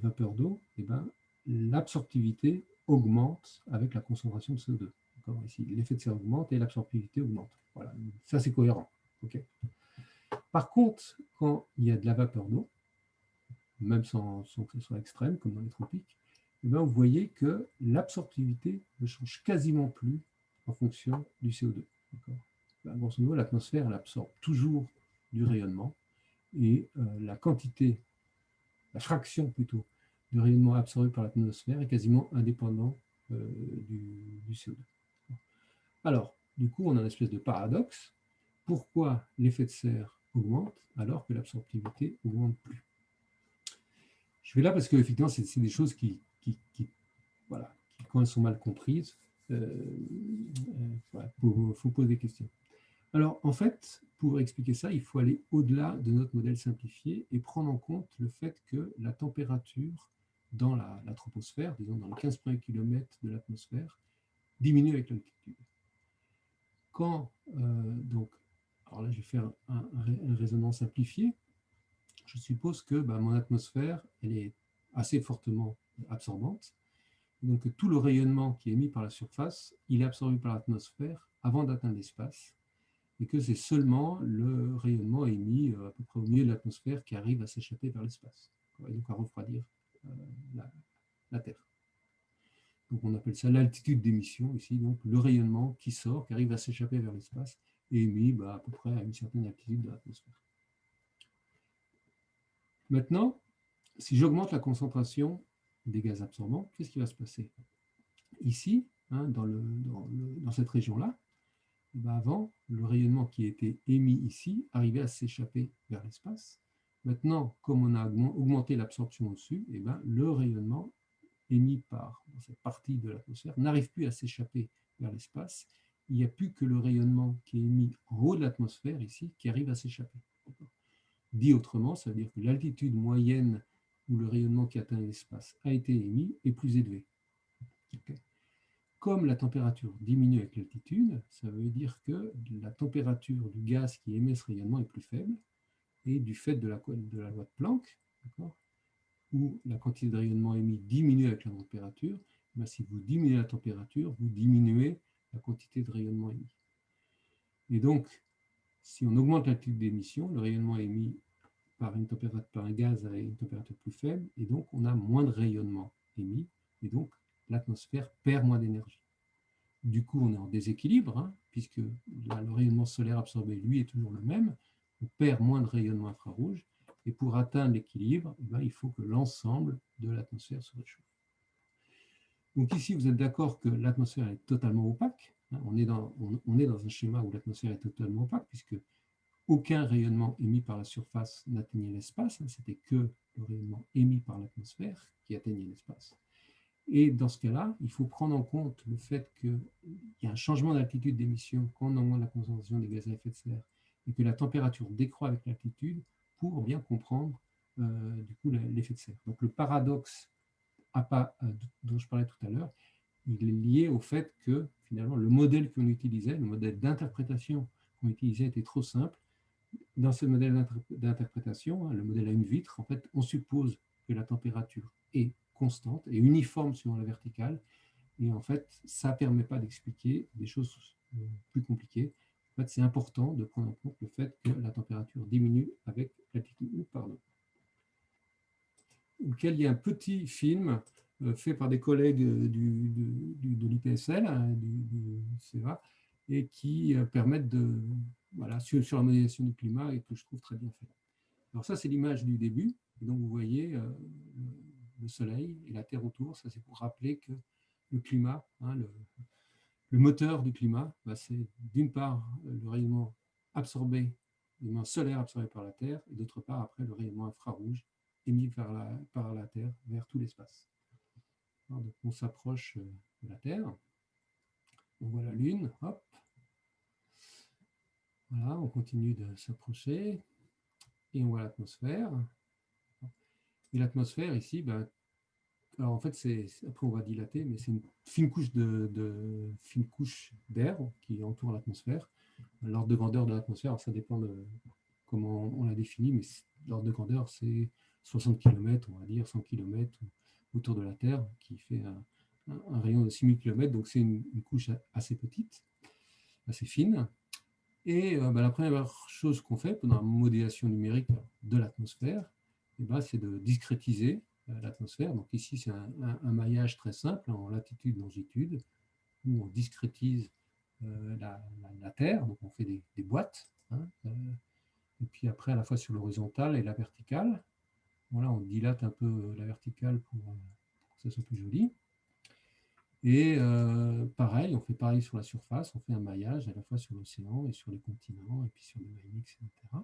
vapeur d'eau, eh ben, l'absorptivité augmente avec la concentration de CO2. Ici, l'effet de serre augmente et l'absorptivité augmente. Voilà. Ça, c'est cohérent. Okay. Par contre, quand il y a de la vapeur d'eau, même sans que ce soit extrême, comme dans les tropiques, eh bien, vous voyez que l'absorptivité ne change quasiment plus en fonction du CO2. Ben, grosso modo, l'atmosphère, elle absorbe toujours du rayonnement et la quantité, la fraction plutôt, de rayonnement absorbé par l'atmosphère est quasiment indépendant du CO2. Alors, du coup, on a une espèce de paradoxe. Pourquoi l'effet de serre augmente alors que l'absorptivité n'augmente plus? Je vais là parce qu'effectivement, c'est des choses voilà, qui, quand elles sont mal comprises, voilà, faut poser des questions. Alors, en fait, pour expliquer ça, il faut aller au-delà de notre modèle simplifié et prendre en compte le fait que la température dans la troposphère, disons dans les 15 premiers kilomètres de l'atmosphère, diminue avec l'altitude. Quand, donc, alors là, je vais faire un raisonnement simplifié. Je suppose que mon atmosphère, elle est assez fortement absorbante. Donc, tout le rayonnement qui est émis par la surface, il est absorbé par l'atmosphère avant d'atteindre l'espace. Et que c'est seulement le rayonnement émis à peu près au milieu de l'atmosphère qui arrive à s'échapper vers l'espace, et donc à refroidir la Terre. Donc on appelle ça l'altitude d'émission ici, donc le rayonnement qui sort, qui arrive à s'échapper vers l'espace et émis à peu près à une certaine altitude de l'atmosphère. Maintenant, si j'augmente la concentration des gaz absorbants, qu'est-ce qui va se passer? Ici, dans cette région-là, avant, le rayonnement qui était émis ici arrivait à s'échapper vers l'espace. Maintenant, comme on a augmenté l'absorption au-dessus, le rayonnement émis par cette partie de l'atmosphère n'arrive plus à s'échapper vers l'espace. Il n'y a plus que le rayonnement qui est émis en haut de l'atmosphère, ici, qui arrive à s'échapper. Dit autrement, ça veut dire que l'altitude moyenne où le rayonnement qui atteint l'espace a été émis est plus élevée. Okay. Comme la température diminue avec l'altitude, ça veut dire que la température du gaz qui émet ce rayonnement est plus faible, et du fait de la loi de Planck, où la quantité de rayonnement émis diminue avec la température, si vous diminuez la température, vous diminuez la quantité de rayonnement émis. Et donc, si on augmente l'altitude d'émission, le rayonnement émis par un gaz à une température plus faible, et donc on a moins de rayonnement émis, et donc l'atmosphère perd moins d'énergie. Du coup, on est en déséquilibre, puisque le rayonnement solaire absorbé, lui, est toujours le même. On perd moins de rayonnement infrarouge. Et pour atteindre l'équilibre, il faut que l'ensemble de l'atmosphère se réchauffe. Donc ici, vous êtes d'accord que l'atmosphère est totalement opaque. On est dans un schéma où l'atmosphère est totalement opaque, puisque aucun rayonnement émis par la surface n'atteignait l'espace. C'était que le rayonnement émis par l'atmosphère qui atteignait l'espace. Et dans ce cas-là, il faut prendre en compte le fait qu'il y a un changement d'altitude d'émission quand on augmente la concentration des gaz à effet de serre et que la température décroît avec l'altitude pour bien comprendre du coup l'effet de serre. Donc le paradoxe dont je parlais tout à l'heure, il est lié au fait que finalement le modèle qu'on utilisait, le modèle d'interprétation qu'on utilisait était trop simple. Dans ce modèle d'interprétation, le modèle à une vitre, en fait, on suppose que la température est constante et uniforme sur la verticale. Et en fait, ça ne permet pas d'expliquer des choses plus compliquées. En fait, c'est important de prendre en compte le fait que la température diminue avec l'altitude. Auquel il y a un petit film fait par des collègues de l'IPSL, du CEA, et qui permettent sur la modélisation du climat et que je trouve très bien fait. Alors ça, c'est l'image du début. Et donc, vous voyez le Soleil et la Terre autour. Ça, c'est pour rappeler que le climat, le moteur du climat, c'est d'une part le rayonnement absorbé, le rayonnement solaire absorbé par la Terre, et d'autre part, après, le rayonnement infrarouge émis par la Terre vers tout l'espace. Donc, on s'approche de la Terre. On voit la Lune. Hop. Voilà, on continue de s'approcher et on voit l'atmosphère. Et l'atmosphère ici, ben, alors en fait, après on va dilater, mais c'est une fine couche d'air qui entoure l'atmosphère. L'ordre de grandeur de l'atmosphère, ça dépend de comment on la définit, mais l'ordre de grandeur, c'est 60 km, on va dire, 100 km autour de la Terre, qui fait un rayon de 6000 km, donc c'est une couche assez petite, assez fine. Et la première chose qu'on fait pendant la modélisation numérique de l'atmosphère, c'est de discrétiser l'atmosphère. Donc ici, c'est un maillage très simple en latitude, longitude, où on discrétise la Terre. Donc on fait des boîtes. Hein, et puis après, à la fois sur l'horizontale et la verticale. Voilà, on dilate un peu la verticale pour que ça soit plus joli. Et pareil, on fait pareil sur la surface, on fait un maillage à la fois sur l'océan et sur les continents, et puis sur les mailles mixtes, etc.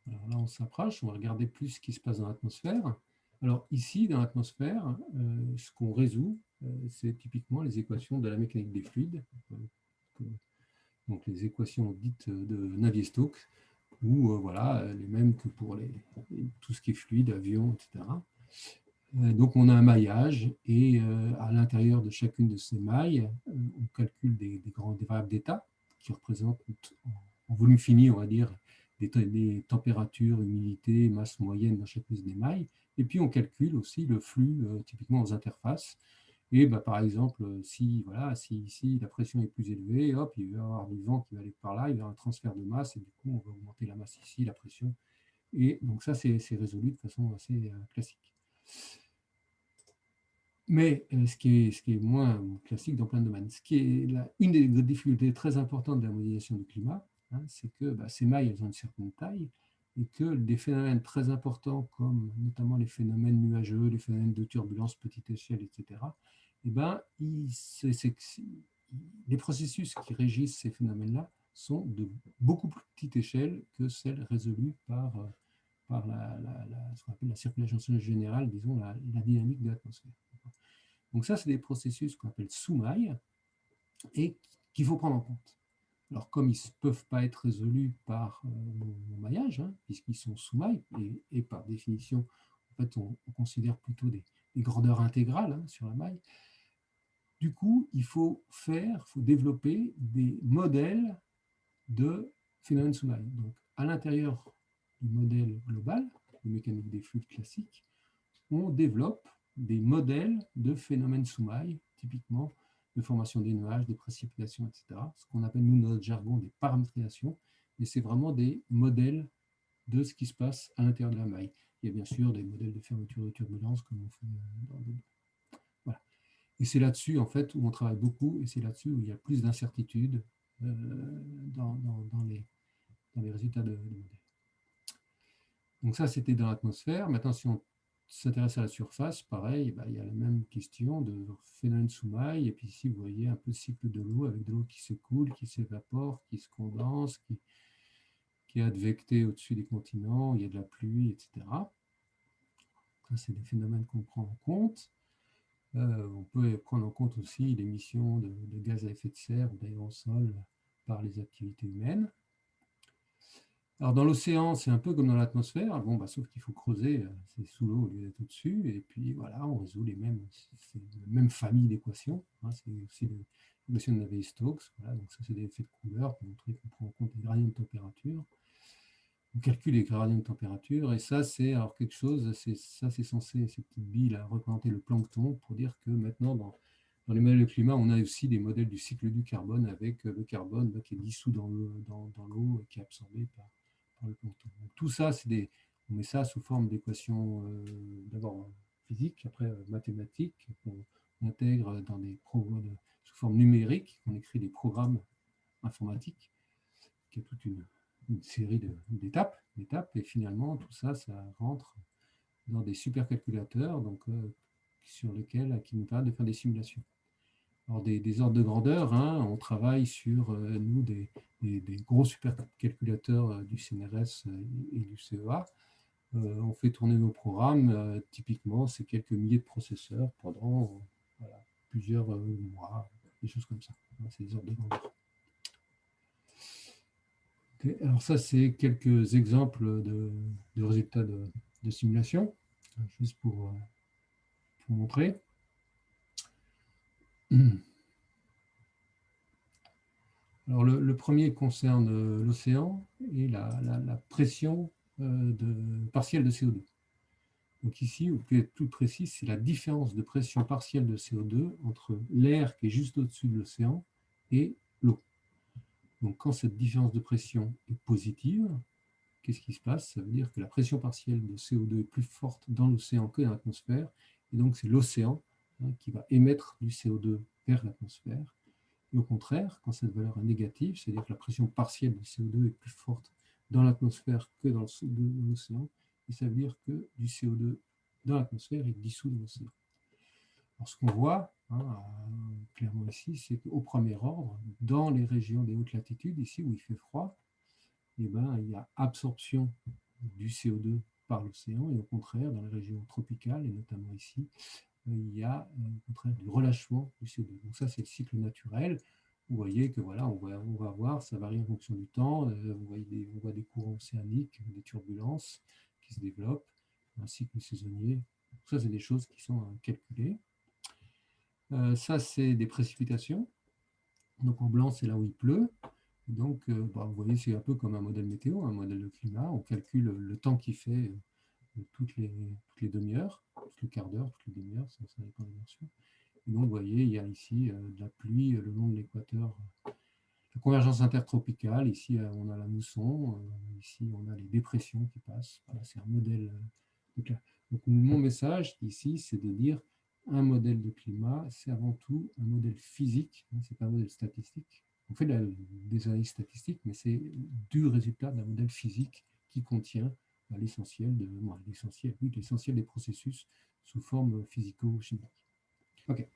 Alors là, on s'approche, on va regarder plus ce qui se passe dans l'atmosphère. Alors ici, dans l'atmosphère, ce qu'on résout, c'est typiquement les équations de la mécanique des fluides, donc les équations dites de Navier-Stokes, ou voilà, les mêmes que pour tout ce qui est fluide, avion, etc. Donc on a un maillage et à l'intérieur de chacune de ces mailles, on calcule des variables d'état qui représentent en volume fini, on va dire, des températures, humidité, masse moyenne dans chacune des mailles. Et puis on calcule aussi le flux typiquement aux interfaces. Et par exemple, si ici la pression est plus élevée, hop, il va y avoir du vent qui va aller par là, il y aura un transfert de masse et du coup on va augmenter la masse ici, la pression. Et donc ça c'est résolu de façon assez classique. Mais ce qui est moins classique dans plein de domaines, une des difficultés très importantes de la modélisation du climat, hein, c'est que ces mailles elles ont une certaine taille et que des phénomènes très importants comme notamment les phénomènes nuageux, les phénomènes de turbulence petite échelle, etc., les processus qui régissent ces phénomènes-là sont de beaucoup plus petite échelle que celles résolues par ce qu'on appelle la circulation générale, disons la dynamique de l'atmosphère. Donc ça, c'est des processus qu'on appelle sous-mailles et qu'il faut prendre en compte. Alors comme ils ne peuvent pas être résolus par mon maillage, hein, puisqu'ils sont sous-mailles, et par définition, en fait, on considère plutôt des grandeurs intégrales hein, sur la maille, du coup, il faut développer des modèles de phénomènes sous-mailles. Donc à l'intérieur du modèle global, de mécanique des fluides classique, on développe des modèles de phénomènes sous-mailles, typiquement de formation des nuages, des précipitations, etc. Ce qu'on appelle, nous, dans notre jargon, des paramétrisations. Mais c'est vraiment des modèles de ce qui se passe à l'intérieur de la maille. Il y a bien sûr des modèles de fermeture de turbulence, comme on fait dans d'autres. Voilà. Et c'est là-dessus, en fait, où on travaille beaucoup, et c'est là-dessus où il y a plus d'incertitudes dans les résultats de modèles. Donc ça, c'était dans l'atmosphère. Maintenant, si on s'intéresse à la surface, pareil, il y a la même question de phénomène sous-maille. Et puis ici, vous voyez un peu le cycle de l'eau, avec de l'eau qui s'écoule, qui s'évapore, qui se condense, qui est advectée au-dessus des continents, il y a de la pluie, etc. Ça, c'est des phénomènes qu'on prend en compte. On peut prendre en compte aussi l'émission de gaz à effet de serre ou d'aérosols par les activités humaines. Alors dans l'océan, c'est un peu comme dans l'atmosphère, sauf qu'il faut creuser, c'est sous l'eau au lieu d'être au-dessus, et puis voilà, on résout la même famille d'équations, hein, c'est aussi l'équation de Navier-Stokes, voilà, donc ça c'est des effets de couleur pour montrer qu'on prend en compte les gradients de température. On calcule les gradients de température, et ça c'est alors quelque chose, c'est censé, ces petites billes là, représenter le plancton, pour dire que maintenant dans les modèles de climat, on a aussi des modèles du cycle du carbone, avec le carbone qui est dissous dans l'eau et qui est absorbé par le plancton. Donc, tout ça, on met ça sous forme d'équations d'abord physiques, après mathématiques, qu'on intègre dans des programmes sous forme numérique, on écrit des programmes informatiques, qui est toute une série d'étapes, et finalement, tout ça, ça rentre dans des supercalculateurs, donc, sur lesquels, qui nous permettent de faire des simulations. Alors des ordres de grandeur, hein, on travaille sur, nous, des gros supercalculateurs du CNRS et du CEA. On fait tourner nos programmes, typiquement, c'est quelques milliers de processeurs pendant plusieurs mois, des choses comme ça. C'est des ordres de grandeur. Ok. Alors ça, c'est quelques exemples de résultats de simulation, juste pour montrer. Alors le premier concerne l'océan et la pression partielle de CO2. Donc ici, vous pouvez être plus précis, c'est la différence de pression partielle de CO2 entre l'air qui est juste au-dessus de l'océan et l'eau. Donc quand cette différence de pression est positive, qu'est-ce qui se passe? Ça veut dire que la pression partielle de CO2 est plus forte dans l'océan que dans l'atmosphère, et donc c'est l'océan qui va émettre du CO2 vers l'atmosphère. Et au contraire, quand cette valeur est négative, c'est-à-dire que la pression partielle du CO2 est plus forte dans l'atmosphère que dans l'océan, et ça veut dire que du CO2 dans l'atmosphère est dissous dans l'océan. Alors, ce qu'on voit clairement ici, c'est qu'au premier ordre, dans les régions des hautes latitudes, ici où il fait froid, eh ben, il y a absorption du CO2 par l'océan, et au contraire, dans les régions tropicales, et notamment ici, il y a au contraire du relâchement du CO2. Donc ça, c'est le cycle naturel. Vous voyez que voilà, on va voir, ça varie en fonction du temps. On voit des courants océaniques, des turbulences qui se développent, un cycle saisonnier. Ça, c'est des choses qui sont calculées. Ça, c'est des précipitations. Donc en blanc, c'est là où il pleut. Donc, vous voyez, c'est un peu comme un modèle météo, un modèle de climat. On calcule le temps qu'il fait toutes les demi-heures, toutes les quarts d'heure, toutes les demi-heures, ça dépend des versions. Et donc, vous voyez, il y a ici de la pluie le long de l'équateur, la convergence intertropicale. Ici, on a la mousson. Ici, on a les dépressions qui passent. Voilà, c'est un modèle de climat. Donc, mon message ici, c'est de dire un modèle de climat, c'est avant tout un modèle physique, ce n'est pas un modèle statistique. On fait des analyses statistiques, mais c'est du résultat d'un modèle physique qui contient l'essentiel des processus sous forme physico-chimique. OK.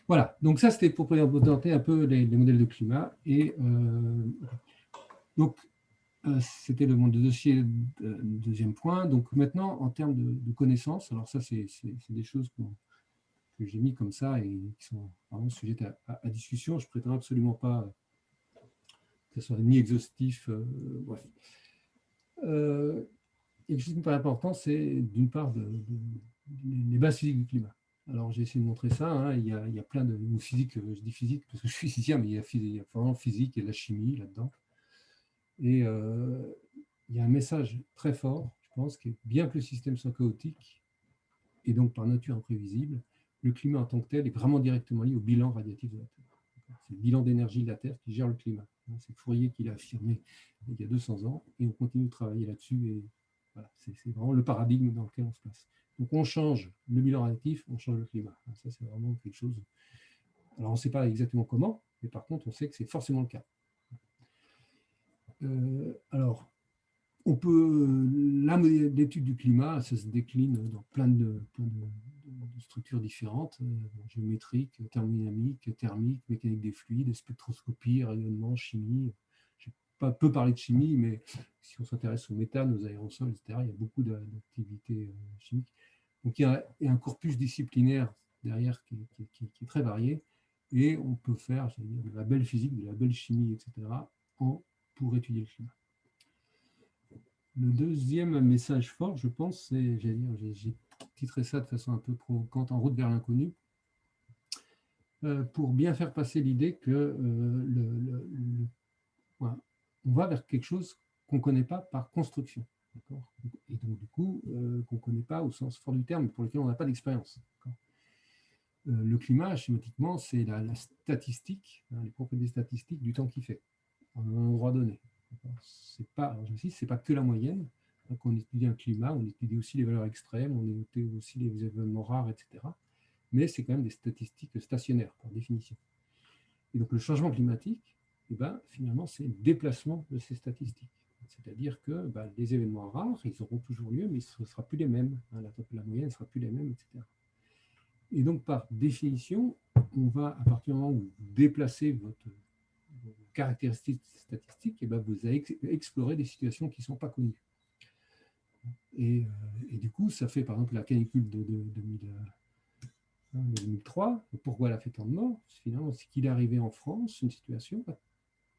Voilà, donc ça c'était pour présenter un peu les modèles de climat. Et donc c'était le deuxième point. Donc maintenant, en termes de connaissances, alors ça c'est des choses que j'ai mis comme ça et qui sont vraiment sujettes à discussion. Je ne prétends absolument pas que ce soit ni exhaustif, bref. Et quelque chose qui me paraît important, c'est d'une part les bases physiques du climat. Alors j'ai essayé de montrer ça, il y a plein de physique, je dis physique parce que je suis physicien, mais il y a vraiment physique et de la chimie là-dedans. Et il y a un message très fort, je pense, qui est bien que le système soit chaotique, et donc par nature imprévisible, le climat en tant que tel est vraiment directement lié au bilan radiatif de la Terre. C'est le bilan d'énergie de la Terre qui gère le climat. C'est Fourier qui l'a affirmé il y a 200 ans, et on continue de travailler là-dessus, et voilà, c'est vraiment le paradigme dans lequel on se place. Donc on change le bilan radiatif, on change le climat. Ça, c'est vraiment quelque chose. Alors on ne sait pas exactement comment, mais par contre, on sait que c'est forcément le cas. Alors, on peut, l'étude du climat, ça se décline dans plein de structures différentes, géométriques, thermodynamiques, thermiques, mécanique des fluides, spectroscopie, rayonnement, chimie. Je peu parler de chimie, mais si on s'intéresse au méthane, aux aérosols, etc., il y a beaucoup d'activités chimiques. Donc il y a un corpus disciplinaire derrière qui est très varié, et on peut faire de la belle physique, de la belle chimie, etc., pour étudier le climat. Le deuxième message fort, je pense, c'est, j'ai titré ça de façon un peu provocante, En route vers l'inconnu, pour bien faire passer l'idée que voilà, on va vers quelque chose qu'on ne connaît pas par construction. Et donc, du coup, qu'on ne connaît pas au sens fort du terme, pour lequel on n'a pas d'expérience. Le climat, schématiquement, c'est la statistique, les propriétés statistiques du temps qu'il fait, en un endroit donné. C'est pas que la moyenne. Donc on étudie un climat, on étudie aussi les valeurs extrêmes, on étudie aussi les événements rares, etc. Mais c'est quand même des statistiques stationnaires, par définition. Et donc le changement climatique, finalement, c'est le déplacement de ces statistiques. C'est-à-dire que les événements rares, ils auront toujours lieu, mais ce ne sera plus les mêmes. La moyenne ne sera plus les mêmes, etc. Et donc, par définition, on va, à partir du moment où vous déplacez vos caractéristiques statistiques, vous allez explorer des situations qui ne sont pas connues. Et du coup, ça fait par exemple la canicule de 2003. Pourquoi elle a fait tant de morts? Finalement, c'est qu'il est arrivé en France une situation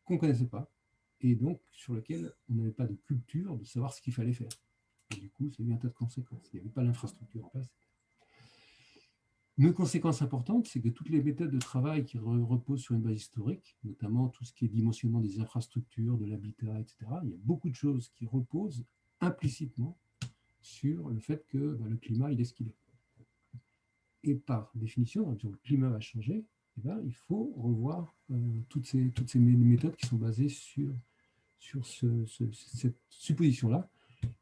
qu'on ne connaissait pas et donc sur lequel on n'avait pas de culture de savoir ce qu'il fallait faire. Et du coup, ça a eu un tas de conséquences. Il n'y avait pas l'infrastructure en place. Une conséquence importante, c'est que toutes les méthodes de travail qui reposent sur une base historique, notamment tout ce qui est dimensionnement des infrastructures, de l'habitat, etc., il y a beaucoup de choses qui reposent implicitement sur le fait que le climat, il est ce qu'il est. Et par définition, quand le climat va changer, il faut revoir toutes ces méthodes qui sont basées sur cette supposition-là.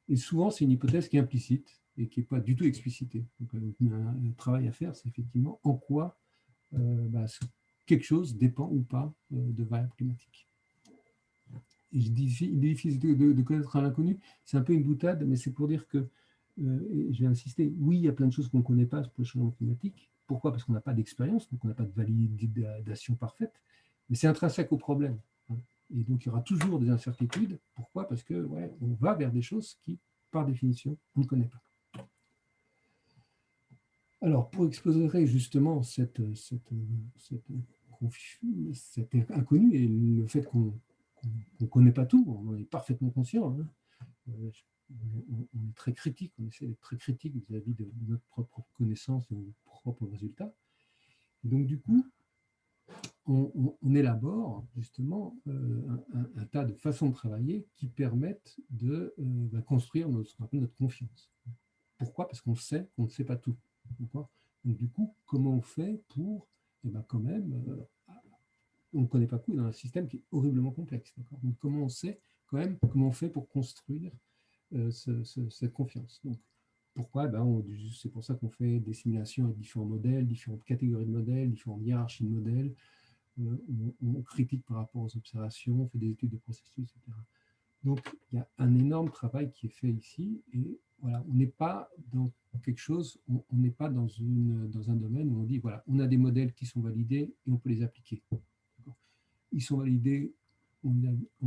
Et souvent, c'est une hypothèse qui est implicite et qui n'est pas du tout explicitée. Donc, un travail à faire, c'est effectivement en quoi quelque chose dépend ou pas de variables climatiques. Et il est difficile de connaître à l'inconnu. C'est un peu une boutade, mais c'est pour dire que, et je vais insister, oui, il y a plein de choses qu'on ne connaît pas sur le changement climatique. Pourquoi? Parce qu'on n'a pas d'expérience, donc on n'a pas de validation parfaite, mais c'est intrinsèque au problème. Et donc, il y aura toujours des incertitudes. Pourquoi? Parce que on va vers des choses qui, par définition, on ne connaît pas. Alors, pour exposer justement cet inconnu et le fait qu'on ne connaît pas tout, on en est parfaitement conscient. On est très critique, on essaie d'être très critique vis-à-vis de notre propre connaissance, de nos propres résultats. Et donc, du coup, on élabore justement un tas de façons de travailler qui permettent de construire ce qu'on appelle notre confiance. Pourquoi? Parce qu'on sait qu'on ne sait pas tout. Donc du coup, comment on fait pour, quand même, on ne connaît pas tout dans un système qui est horriblement complexe. Donc comment on sait quand même, comment on fait pour construire cette confiance. Donc pourquoi? C'est pour ça qu'on fait des simulations avec différents modèles, différentes catégories de modèles, différentes hiérarchies de modèles. On critique par rapport aux observations, on fait des études de processus, etc. Donc, il y a un énorme travail qui est fait ici, et voilà, on n'est pas dans quelque chose, on n'est pas dans un domaine où on dit, voilà, on a des modèles qui sont validés et on peut les appliquer. Ils sont validés, on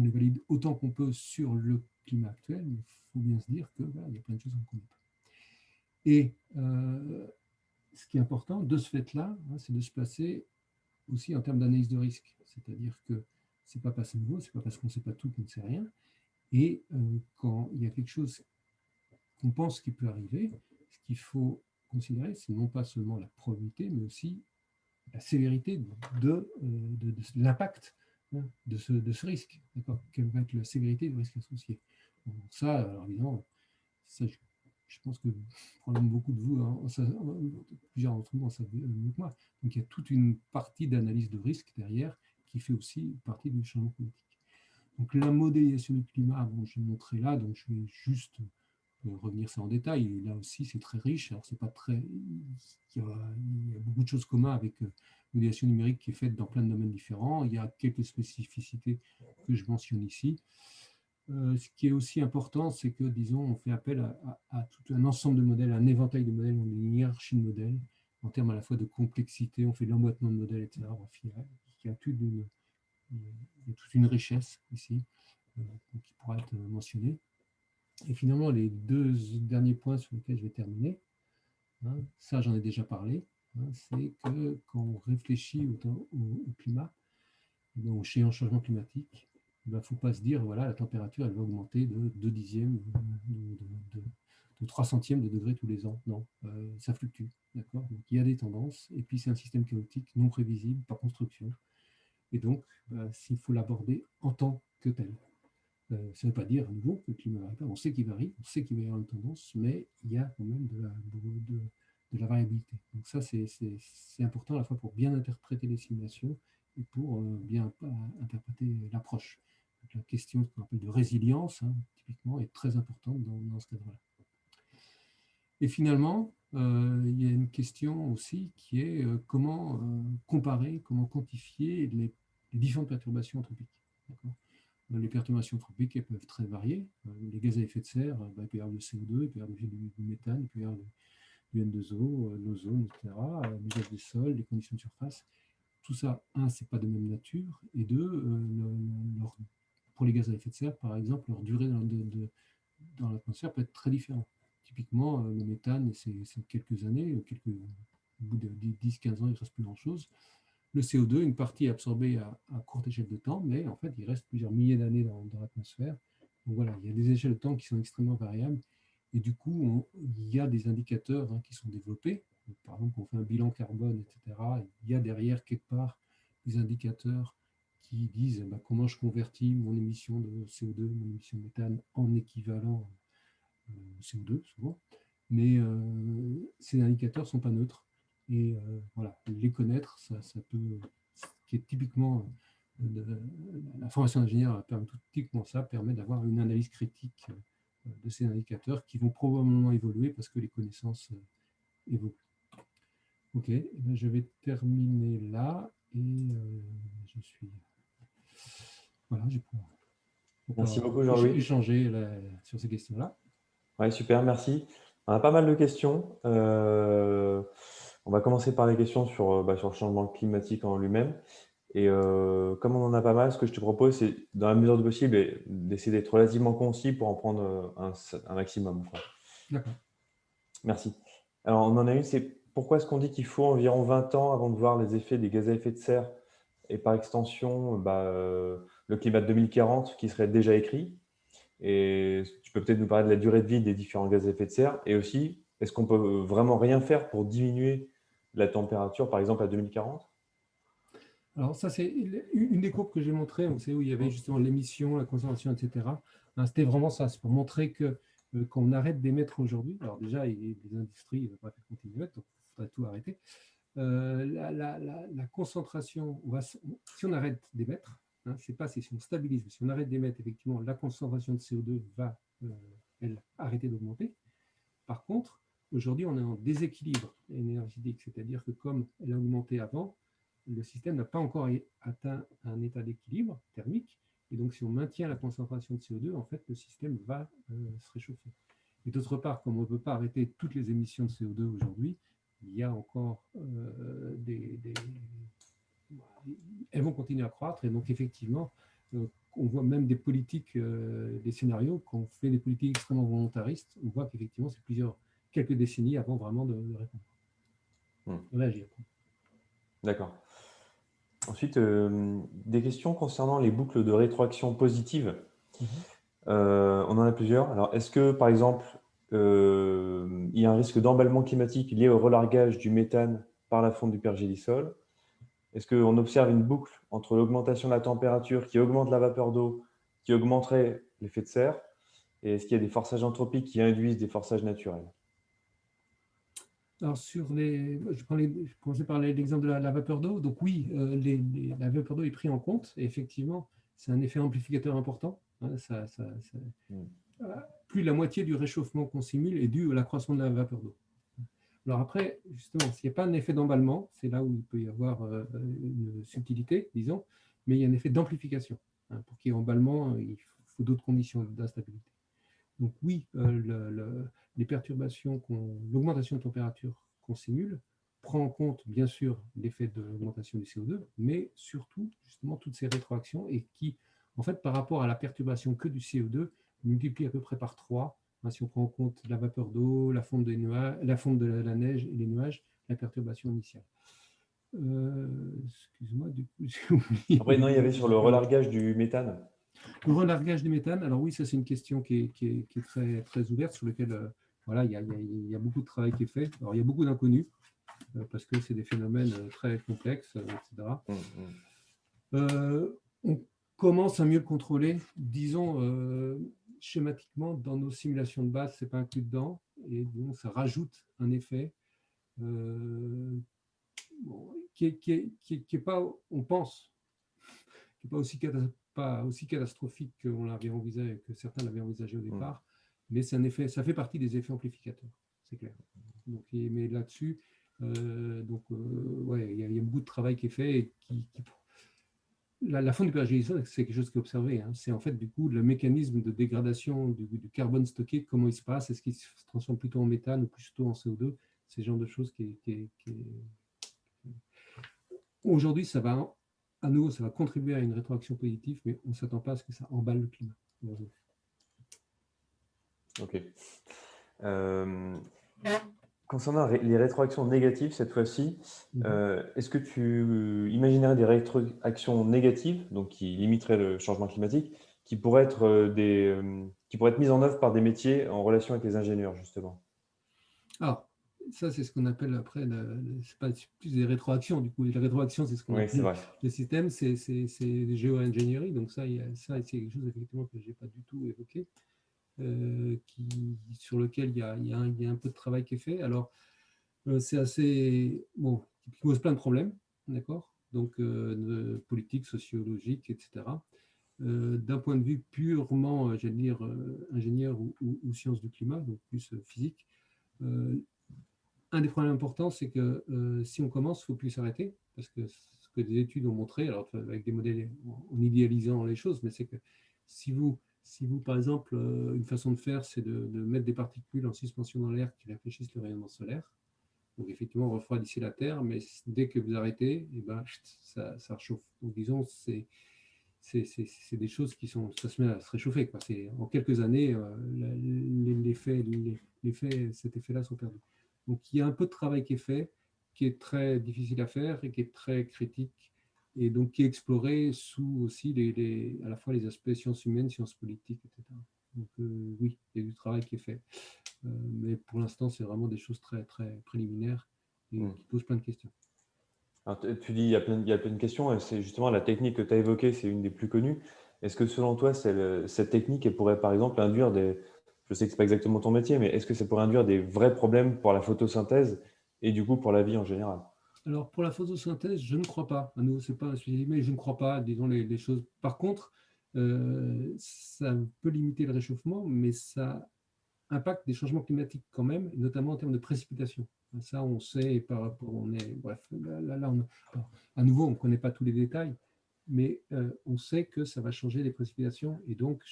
les valide autant qu'on peut sur le climat actuel, mais il faut bien se dire que il y a plein de choses qu'on ne connaît pas. Et ce qui est important de ce fait-là, c'est de se placer aussi en termes d'analyse de risque. C'est-à-dire que ce n'est pas parce nouveau, ce n'est pas parce qu'on ne sait pas tout qu'on ne sait rien. Et quand il y a quelque chose qu'on pense qui peut arriver, ce qu'il faut considérer, c'est non pas seulement la probabilité, mais aussi la sévérité de l'impact de ce risque. Quelle va être la sévérité du risque associé. Bon, ça, alors évidemment, ça, je pense que probablement beaucoup de vous, plusieurs d'entre vous en savent mieux que moi. Donc il y a toute une partie d'analyse de risque derrière qui fait aussi partie du changement climatique. Donc la modélisation du climat, je vais montrer là, donc je vais juste revenir ça en détail. Et là aussi, c'est très riche. Alors c'est pas très, il y a beaucoup de choses communes avec modélisation numérique qui est faite dans plein de domaines différents. Il y a quelques spécificités que je mentionne ici. Ce qui est aussi important, c'est que, disons, on fait appel à tout un ensemble de modèles, un éventail de modèles, on a une hiérarchie de modèles, en termes à la fois de complexité, on fait de l'emboîtement de modèles, etc. Bref, il y a toute une richesse ici qui pourra être mentionnée. Et finalement, les deux derniers points sur lesquels je vais terminer, ça j'en ai déjà parlé, c'est que quand on réfléchit au climat, au changement climatique, il ne faut pas se dire, voilà, la température, elle va augmenter de 2 dixièmes, de 3 centièmes de degré tous les ans. Non, ça fluctue. D'accord. Donc, il y a des tendances, et puis c'est un système chaotique, non prévisible, par construction. Et donc, il faut l'aborder en tant que tel. Ça ne veut pas dire, à nouveau, que le climat varie pas. On sait qu'il varie, on sait qu'il va y avoir une tendance, mais il y a quand même de la variabilité. Donc ça, c'est important à la fois pour bien interpréter les simulations et pour bien interpréter l'approche. La question qu'on appelle de résilience, typiquement, est très importante dans ce cadre-là. Et finalement, il y a une question aussi qui est comment comparer, comment quantifier les différentes perturbations anthropiques. Les perturbations anthropiques, elles peuvent très varier. Les gaz à effet de serre, il peut y avoir du CO2, il peut y avoir du méthane, il peut y avoir du N2O, l'ozone, etc., l'usage des sols, les conditions de surface. Tout ça, un, ce n'est pas de même nature, et deux, pour les gaz à effet de serre, par exemple, leur durée dans l'atmosphère peut être très différente. Typiquement, le méthane, c'est quelques années, au bout de 10-15 ans, il ne reste plus grand-chose. le CO2, une partie est absorbée à courte échelle de temps, mais en fait, il reste plusieurs milliers d'années dans l'atmosphère. Donc voilà, il y a des échelles de temps qui sont extrêmement variables. Et du coup, il y a des indicateurs qui sont développés. Donc, par exemple, on fait un bilan carbone, etc. Il y a derrière, quelque part, des indicateurs qui disent comment je convertis mon émission de CO2, mon émission de méthane en équivalent CO2, souvent. Mais ces indicateurs ne sont pas neutres. Et voilà, les connaître, ça peut, ce qui est typiquement la formation d'ingénieur permet typiquement ça, permet d'avoir une analyse critique de ces indicateurs qui vont probablement évoluer parce que les connaissances évoluent. Ok, eh bien, je vais terminer là et je suis. Voilà, je vais Merci pouvoir beaucoup, Jean-Louis. échanger sur ces questions-là. Ouais, super, merci. On a pas mal de questions. On va commencer par les questions sur le changement climatique en lui-même. Et comme on en a pas mal, ce que je te propose, c'est, dans la mesure du possible, d'essayer d'être relativement concis pour en prendre un maximum, quoi. D'accord. Merci. Alors, on en a une, c'est pourquoi est-ce qu'on dit qu'il faut environ 20 ans avant de voir les effets des gaz à effet de serre et par extension, le climat de 2040 qui serait déjà écrit? Et tu peux peut-être nous parler de la durée de vie des différents gaz à effet de serre et aussi, est-ce qu'on peut vraiment rien faire pour diminuer la température, par exemple, à 2040? Alors ça, c'est une des courbes que j'ai montrées, où il y avait justement l'émission, la concentration, etc. C'était vraiment ça, c'est pour montrer que quand on arrête d'émettre aujourd'hui, alors déjà, les industries ne vont pas continuer d'émettre, donc il faudrait tout arrêter. La concentration, si on arrête d'émettre, c'est pas si on stabilise, mais si on arrête d'émettre, effectivement, la concentration de CO2 va, elle, arrêter d'augmenter. Par contre, aujourd'hui, on est en déséquilibre énergétique, c'est-à-dire que comme elle a augmenté avant, le système n'a pas encore atteint un état d'équilibre thermique. Et donc, si on maintient la concentration de CO2, en fait, le système va se réchauffer. Et d'autre part, comme on ne peut pas arrêter toutes les émissions de CO2 aujourd'hui, il y a encore elles vont continuer à croître. Et donc, effectivement, on voit même des politiques, des scénarios, quand on fait des politiques extrêmement volontaristes, on voit qu'effectivement, c'est quelques décennies avant vraiment de répondre, de réagir. D'accord. Ensuite, des questions concernant les boucles de rétroaction positive. On en a plusieurs. Alors, est-ce que, par exemple, il y a un risque d'emballement climatique lié au relargage du méthane par la fonte du pergélisol? Est-ce qu'on observe une boucle entre l'augmentation de la température qui augmente la vapeur d'eau, qui augmenterait l'effet de serre? Et est-ce qu'il y a des forçages anthropiques qui induisent des forçages naturels? Alors, je commençais par l'exemple de la vapeur d'eau. Donc oui, la vapeur d'eau est prise en compte. Et effectivement, c'est un effet amplificateur important. Plus de la moitié du réchauffement qu'on simule est dû à l'accroissement de la vapeur d'eau. Alors après, justement, s'il n'y a pas un effet d'emballement, c'est là où il peut y avoir une subtilité, disons, mais il y a un effet d'amplification. Pour qu'il y ait emballement, il faut d'autres conditions d'instabilité. Donc oui, les perturbations, l'augmentation de température qu'on simule prend en compte, bien sûr, l'effet de l'augmentation du CO2, mais surtout, justement, toutes ces rétroactions et qui, en fait, par rapport à la perturbation que du CO2, multiplient à peu près par 3. Si on prend en compte la vapeur d'eau, la fonte des nuages, la fonte de la neige et les nuages, la perturbation initiale. Excuse-moi, du coup, j'ai oublié. Après, non, il y avait sur le relargage du méthane. Le relargage du méthane, alors oui, ça c'est une question qui est très, très ouverte, sur laquelle voilà, il y a beaucoup de travail qui est fait. Alors il y a beaucoup d'inconnus, parce que c'est des phénomènes très complexes, etc. On commence à mieux le contrôler. Disons, schématiquement, dans nos simulations de base, ce n'est pas inclus dedans, et donc ça rajoute un effet qui est pas, on pense, qui n'est pas aussi catastrophique qu'on l'avait envisagé, que certains l'avaient envisagé au départ, mais c'est un effet, ça fait partie des effets amplificateurs, c'est clair. Donc, mais là-dessus, ouais, il y a beaucoup de travail qui est fait et la fonte du pergélisol, c'est quelque chose qui est observé. C'est en fait du coup le mécanisme de dégradation du carbone stocké, comment il se passe, est-ce qu'il se transforme plutôt en méthane ou plutôt en CO2, c'est ce genre de choses Aujourd'hui, ça va à nouveau, ça va contribuer à une rétroaction positive, mais on ne s'attend pas à ce que ça emballe le climat. Ok. Concernant les rétroactions négatives, cette fois-ci, Mhm. est-ce que tu imaginerais des rétroactions négatives, donc qui limiteraient le changement climatique, qui pourraient être mises en œuvre par des métiers en relation avec les ingénieurs, justement? Alors, ça, c'est ce qu'on appelle après, c'est pas plus des rétroactions, du coup. Les rétroactions, c'est ce qu'on Oui, c'est appelle vrai. le système, c'est des géo-ingénierie. Donc ça, ça c'est quelque chose effectivement que je n'ai pas du tout évoqué, sur lequel il y a un peu de travail qui est fait. Alors, c'est assez, bon, qui pose plein de problèmes, d'accord? Donc, politique, sociologique, etc. D'un point de vue purement, j'allais dire, ingénieur ou sciences du climat, donc plus physique, euh, un des problèmes importants, c'est que si on commence, il ne faut plus s'arrêter, parce que ce que des études ont montré, alors avec des modèles en idéalisant les choses, mais c'est que si vous par exemple, une façon de faire, c'est de mettre des particules en suspension dans l'air qui réfléchissent le rayonnement solaire, donc effectivement, on refroidissait la Terre, mais dès que vous arrêtez, eh ben, ça réchauffe. Donc disons, c'est des choses qui sont, ça se met à se réchauffer, quoi. En quelques années, cet effet-là sont perdus. Donc il y a un peu de travail qui est fait, qui est très difficile à faire et qui est très critique, et donc qui est exploré sous aussi à la fois les aspects sciences humaines, sciences politiques, etc. Donc oui, il y a du travail qui est fait. Mais pour l'instant, c'est vraiment des choses très, très préliminaires et Hmm. qui posent plein de questions. Alors, tu dis il y a plein de questions, et c'est justement la technique que tu as évoquée, c'est une des plus connues. Est-ce que selon toi, cette technique, elle pourrait par exemple induire je sais que ce n'est pas exactement ton métier, mais est-ce que ça pourrait induire des vrais problèmes pour la photosynthèse et du coup pour la vie en général? Alors, pour la photosynthèse, je ne crois pas. À nouveau, ce n'est pas un sujet, mais je ne crois pas, disons les choses. Par contre, ça peut limiter le réchauffement, mais ça impacte des changements climatiques quand même, notamment en termes de précipitation. Ça, on sait par rapport, bref, à nouveau, on ne connaît pas tous les détails, mais on sait que ça va changer les précipitations et donc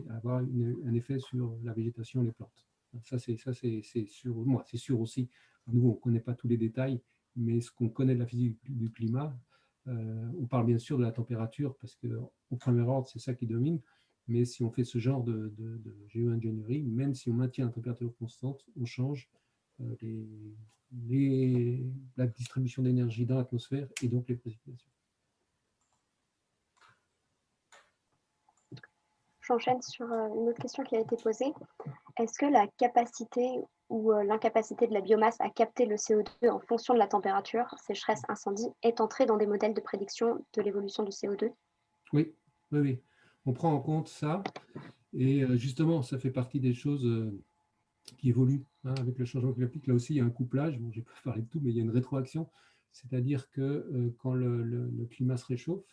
avoir un effet sur la végétation et les plantes. C'est sûr, moi, c'est sûr aussi. À nouveau, on ne connaît pas tous les détails, mais ce qu'on connaît de la physique du climat, on parle bien sûr de la température, parce qu'au premier ordre, c'est ça qui domine. Mais si on fait ce genre de géo-ingénierie, même si on maintient la température constante, on change la distribution d'énergie dans l'atmosphère et donc les précipitations. J'enchaîne sur une autre question qui a été posée. Est-ce que la capacité ou l'incapacité de la biomasse à capter le CO2 en fonction de la température, sécheresse, incendie, est entrée dans des modèles de prédiction de l'évolution du CO2? Oui, oui, oui. On prend en compte ça. Et justement, ça fait partie des choses qui évoluent avec le changement climatique. Là aussi, il y a un couplage. Bon, je n'ai pas parlé de tout, mais il y a une rétroaction. C'est-à-dire que quand le climat se réchauffe,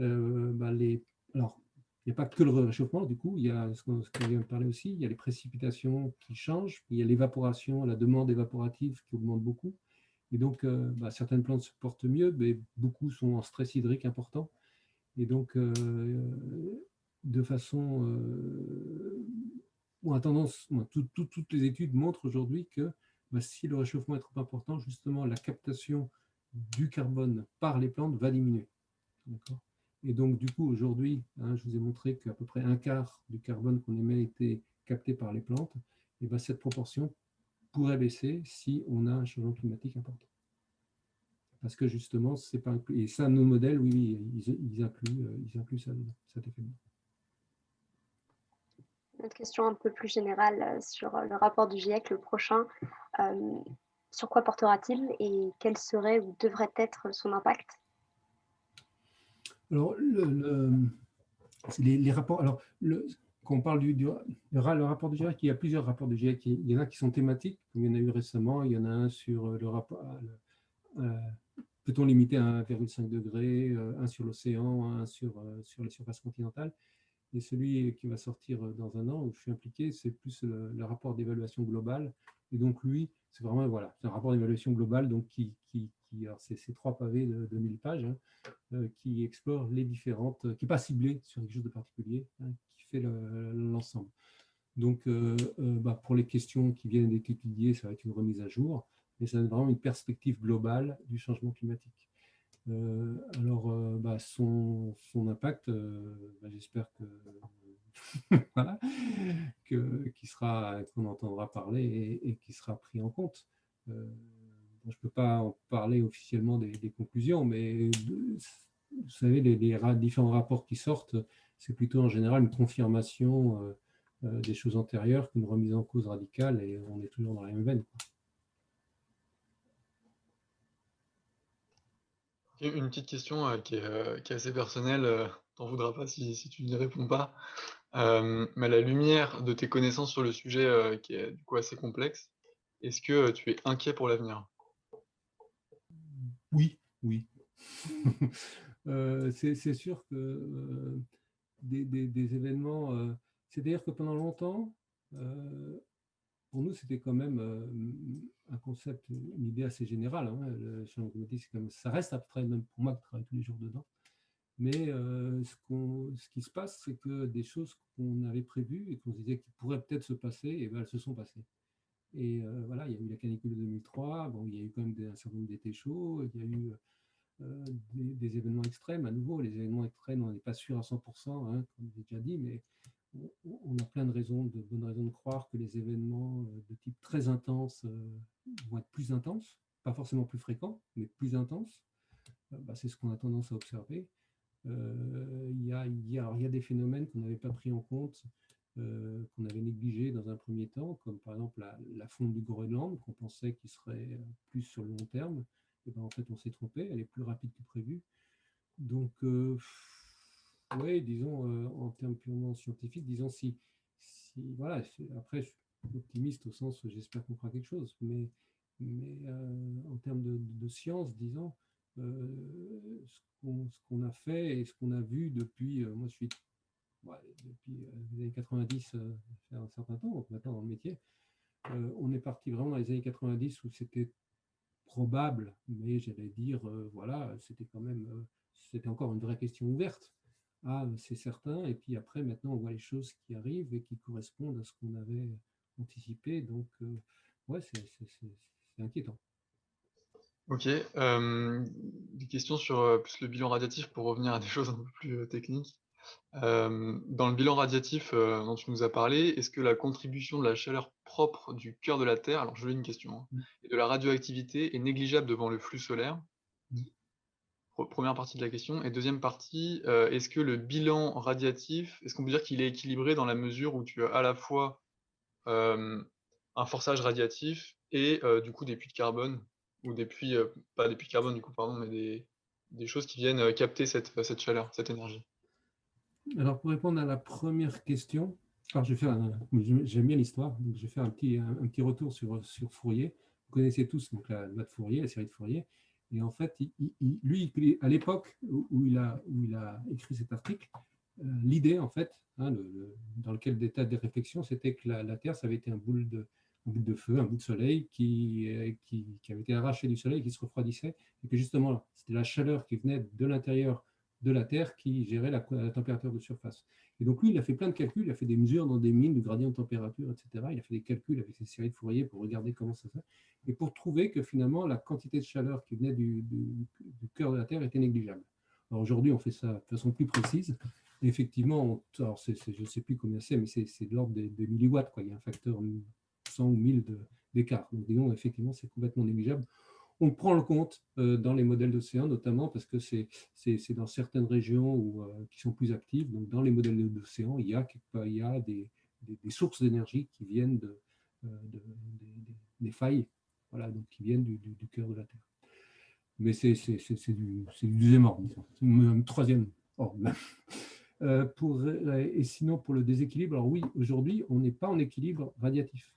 alors, il n'y a pas que le réchauffement, du coup, il y a ce qu'on vient de parler aussi, il y a les précipitations qui changent, il y a l'évaporation, la demande évaporative qui augmente beaucoup. Et donc, certaines plantes se portent mieux, mais beaucoup sont en stress hydrique important. Et donc, de façon, on a tendance, toutes les études montrent aujourd'hui que si le réchauffement est trop important, justement, la captation du carbone par les plantes va diminuer. D'accord. Et donc, du coup, aujourd'hui, je vous ai montré qu'à peu près un quart du carbone qu'on émet était capté par les plantes. Et cette proportion pourrait baisser si on a un changement climatique important. Parce que justement, c'est pas inclus. Et ça, nos modèles, oui, ils incluent ça, cet effet. Une autre question un peu plus générale sur le rapport du GIEC, le prochain. Sur quoi portera-t-il et quel serait ou devrait être son impact? Alors, les rapports. Alors, quand on parle le rapport du GIEC, il y a plusieurs rapports du GIEC. Il y en a qui sont thématiques, comme il y en a eu récemment. Il y en a un sur le rapport. Peut-on limiter à 1,5 degré, un sur l'océan, un sur les surfaces continentales. Et celui qui va sortir dans un an, où je suis impliqué, c'est plus le rapport d'évaluation globale. Et donc, lui, c'est vraiment, voilà, c'est un rapport d'évaluation globale donc alors c'est 3 pavés de 1000 pages, qui explore les différentes, qui n'est pas ciblé sur quelque chose de particulier, qui fait l'ensemble. Donc, pour les questions qui viennent d'être étudiées, ça va être une remise à jour, mais ça donne vraiment une perspective globale du changement climatique. Son impact, j'espère que voilà, qu'on entendra parler et qui sera pris en compte. je ne peux pas en parler officiellement des conclusions, mais vous savez, les différents rapports qui sortent, c'est plutôt en général une confirmation des choses antérieures qu'une remise en cause radicale, et on est toujours dans la même veine, quoi. Une petite question qui est assez personnelle, t'en voudras pas si tu n'y réponds pas. Mais à la lumière de tes connaissances sur le sujet, qui est du coup assez complexe, est-ce que tu es inquiet pour l'avenir? Oui, oui. C'est sûr que des événements, c'est-à-dire que pendant longtemps, pour nous, c'était quand même un concept, une idée assez générale, hein. Le changement climatique, ça reste abstrait, même pour moi qui travaille tous les jours dedans. Mais ce qui se passe, c'est que des choses qu'on avait prévues et qu'on se disait qu'ils pourraient peut-être se passer, et ben, elles se sont passées. Et voilà, il y a eu la canicule de 2003, bon, il y a eu quand même un certain nombre d'étés chauds, il y a eu des événements extrêmes. À nouveau, les événements extrêmes, on n'est pas sûr à 100%, hein, comme j'ai déjà dit, mais on a plein de bonnes raisons de croire que les événements de type très intense vont être plus intenses, pas forcément plus fréquents, mais plus intenses. Bah, c'est ce qu'on a tendance à observer. Il y a des phénomènes qu'on n'avait pas pris en compte, qu'on avait négligés dans un premier temps, comme par exemple la fonte du Groenland, qu'on pensait qu'il serait plus sur le long terme. Et ben, en fait, on s'est trompé, elle est plus rapide que prévu. Donc, oui, disons, en termes purement scientifiques, disons, voilà, après, je suis optimiste au sens où j'espère qu'on fera quelque chose, mais en termes de science, disons, ce qu'on a fait et ce qu'on a vu depuis, moi je suis depuis les années 90, ça fait un certain temps, donc maintenant dans le métier, on est parti vraiment dans les années 90 où c'était probable, mais j'allais dire, voilà, c'était quand même, c'était encore une vraie question ouverte. Ah, c'est certain, et puis après, maintenant, on voit les choses qui arrivent et qui correspondent à ce qu'on avait anticipé, donc, ouais, c'est inquiétant. Ok. Des questions sur plus le bilan radiatif pour revenir à des choses un peu plus techniques. Dans le bilan radiatif dont tu nous as parlé, est-ce que la contribution de la chaleur propre du cœur de la Terre, alors je lis une question, hein, Mm. et de la radioactivité est négligeable devant le flux solaire? Mm. Première partie de la question. Et deuxième partie, est-ce que le bilan radiatif, est-ce qu'on peut dire qu'il est équilibré dans la mesure où tu as à la fois un forçage radiatif et du coup des puits de carbone, ou des puits, pas des puits de carbone du coup, pardon, mais des choses qui viennent capter cette chaleur, cette énergie? Alors, pour répondre à la première question, alors j'aime bien l'histoire, donc je vais faire un petit retour sur Fourier. Vous connaissez tous donc, la loi de Fourier, la série de Fourier. Et en fait, lui, à l'époque où il a écrit cet article, l'idée, en fait, hein, dans lequel des tas de réflexions, c'était que la Terre, ça avait été un bout de feu, un bout de soleil qui avait été arraché du soleil, qui se refroidissait, et que justement, c'était la chaleur qui venait de l'intérieur de la Terre qui gérait la température de surface. Et donc lui, il a fait plein de calculs, il a fait des mesures dans des mines, du gradient de température, etc. Il a fait des calculs avec ces séries de Fourier pour regarder comment ça se fait, et pour trouver que finalement, la quantité de chaleur qui venait du cœur de la Terre était négligeable. Alors aujourd'hui, on fait ça de façon plus précise. Et effectivement, alors je ne sais plus combien c'est, mais c'est de l'ordre de milliwatts, quoi. Il y a un facteur 100 ou 1000 d'écart. Donc disons, effectivement, c'est complètement négligeable. On prend le compte dans les modèles d'océan, notamment parce que c'est dans certaines régions qui sont plus actives. Donc, dans les modèles d'océan, il y a des sources d'énergie qui viennent des failles, voilà, donc qui viennent du cœur de la Terre. Mais c'est du deuxième ordre, disons. Troisième ordre. Et sinon, pour le déséquilibre, alors oui, aujourd'hui, on n'est pas en équilibre radiatif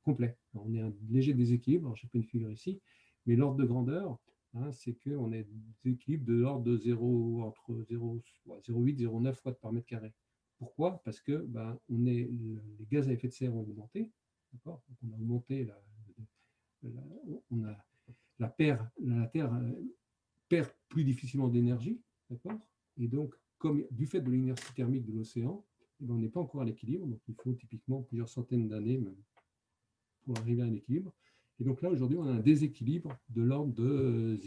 complet. Alors, on est un léger déséquilibre, alors je n'ai pas une figure ici, mais l'ordre de grandeur, hein, c'est qu'on est déséquilibre de l'ordre de 0, entre 0,8 et 0,9 watts par mètre carré. Pourquoi? Parce que les gaz à effet de serre ont augmenté, d'accord? On a augmenté la Terre perd plus difficilement d'énergie, d'accord? Et donc, comme du fait de l'inertie thermique de l'océan, on n'est pas encore à l'équilibre, donc il faut typiquement plusieurs centaines d'années même pour arriver à un équilibre. Et donc là, aujourd'hui, on a un déséquilibre de l'ordre de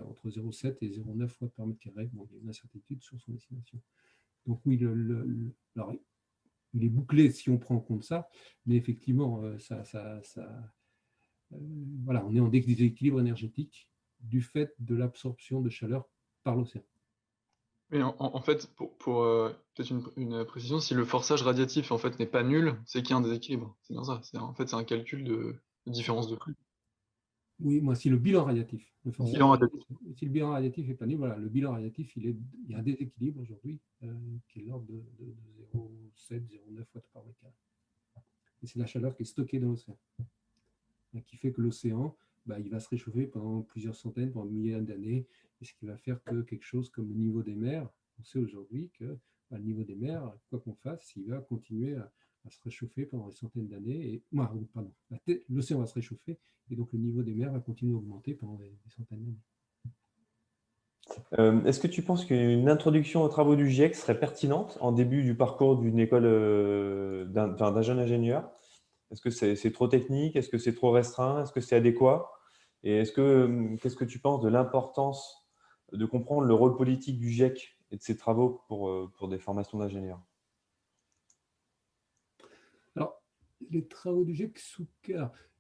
entre 0,7 et 0,9 watts par mètre carré. Bon, il y a une incertitude sur son estimation. Donc oui, alors, il est bouclé si on prend en compte ça, mais effectivement, voilà, on est en déséquilibre énergétique du fait de l'absorption de chaleur par l'océan. Mais en fait, pour peut-être une précision, si le forçage radiatif en fait n'est pas nul, c'est qu'il y a un déséquilibre. C'est bien ça. En fait, c'est un calcul de différence de flux. Oui, moi, si le bilan radiatif, Bilan radiatif. si le bilan radiatif est pas nul, voilà, le bilan radiatif, il y a un déséquilibre aujourd'hui qui est de l'ordre de 0,7, 0,9 watts par mètre carré. Et c'est la chaleur qui est stockée dans l'océan, qui fait que l'océan, il va se réchauffer pendant plusieurs centaines, pendant milliers d'années, et ce qui va faire que quelque chose comme le niveau des mers, on sait aujourd'hui que le niveau des mers, quoi qu'on fasse, il va continuer à se réchauffer pendant des centaines d'années. Et pardon, l'océan va se réchauffer, et donc le niveau des mers va continuer à augmenter pendant des centaines d'années. Est-ce que tu penses qu'une introduction aux travaux du GIEC serait pertinente en début du parcours d'une école d'un jeune ingénieur? Est-ce que c'est trop technique? Est-ce que c'est trop restreint? Est-ce que c'est adéquat? Et qu'est-ce que tu penses de l'importance de comprendre le rôle politique du GIEC et de ses travaux pour des formations d'ingénieurs? Alors, les travaux du GIEC,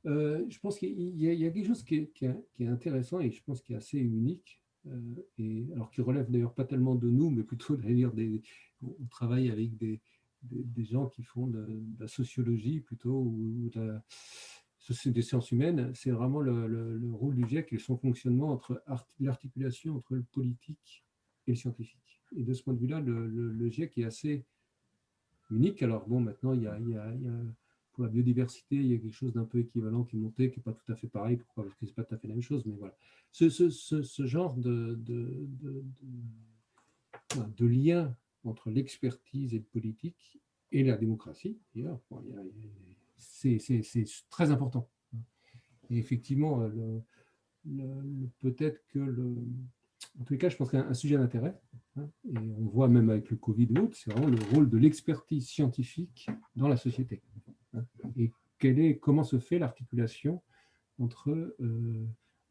je pense qu'il y a quelque chose qui est intéressant et je pense qui est assez unique, et alors qui relève d'ailleurs pas tellement de nous, mais plutôt d'ailleurs on travaille avec des gens qui font de la sociologie plutôt, ou des sciences humaines. C'est vraiment le rôle du GIEC et son fonctionnement entre l'articulation entre le politique et le scientifique. Et de ce point de vue-là, le GIEC est assez unique. Alors bon, maintenant, il y a pour la biodiversité, il y a quelque chose d'un peu équivalent qui est monté, qui n'est pas tout à fait pareil. Pourquoi? Parce que ce n'est pas tout à fait la même chose, mais voilà. Ce genre de lien entre l'expertise et le politique et la démocratie, d'ailleurs, c'est très important. Et effectivement, peut-être que en tous les cas, je pense qu'un sujet d'intérêt, et on voit même avec le Covid ou autre, c'est vraiment le rôle de l'expertise scientifique dans la société. Et comment se fait l'articulation entre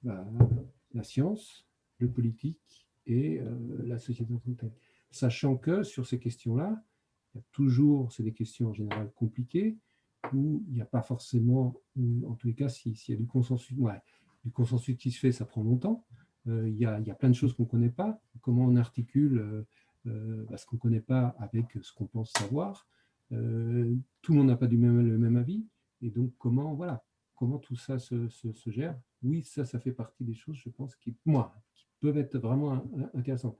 la science, le politique et la société en tant que telle. Sachant que sur ces questions-là, c'est des questions en général compliquées, où il n'y a pas forcément, en tous les cas, s'il y a du consensus qui se fait, ça prend longtemps. Il y a plein de choses qu'on ne connaît pas. Comment on articule ce qu'on ne connaît pas avec ce qu'on pense savoir. Tout le monde n'a pas le même avis. Et donc, comment tout ça se gère? Oui, ça fait partie des choses, je pense, qui peuvent être vraiment intéressantes.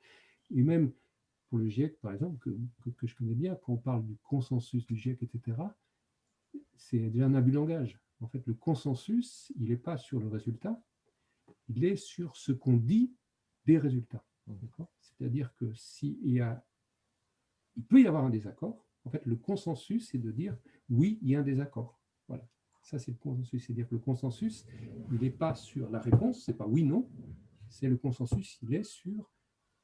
Et même pour le GIEC, par exemple, que je connais bien, quand on parle du consensus du GIEC, etc., c'est déjà un abus de langage. En fait, le consensus, il n'est pas sur le résultat, il est sur ce qu'on dit des résultats. C'est-à-dire que il peut y avoir un désaccord. En fait, le consensus, c'est de dire oui, il y a un désaccord. Voilà. Ça, c'est le consensus. C'est-à-dire que le consensus, il n'est pas sur la réponse, c'est pas oui, non. C'est le consensus, il est sur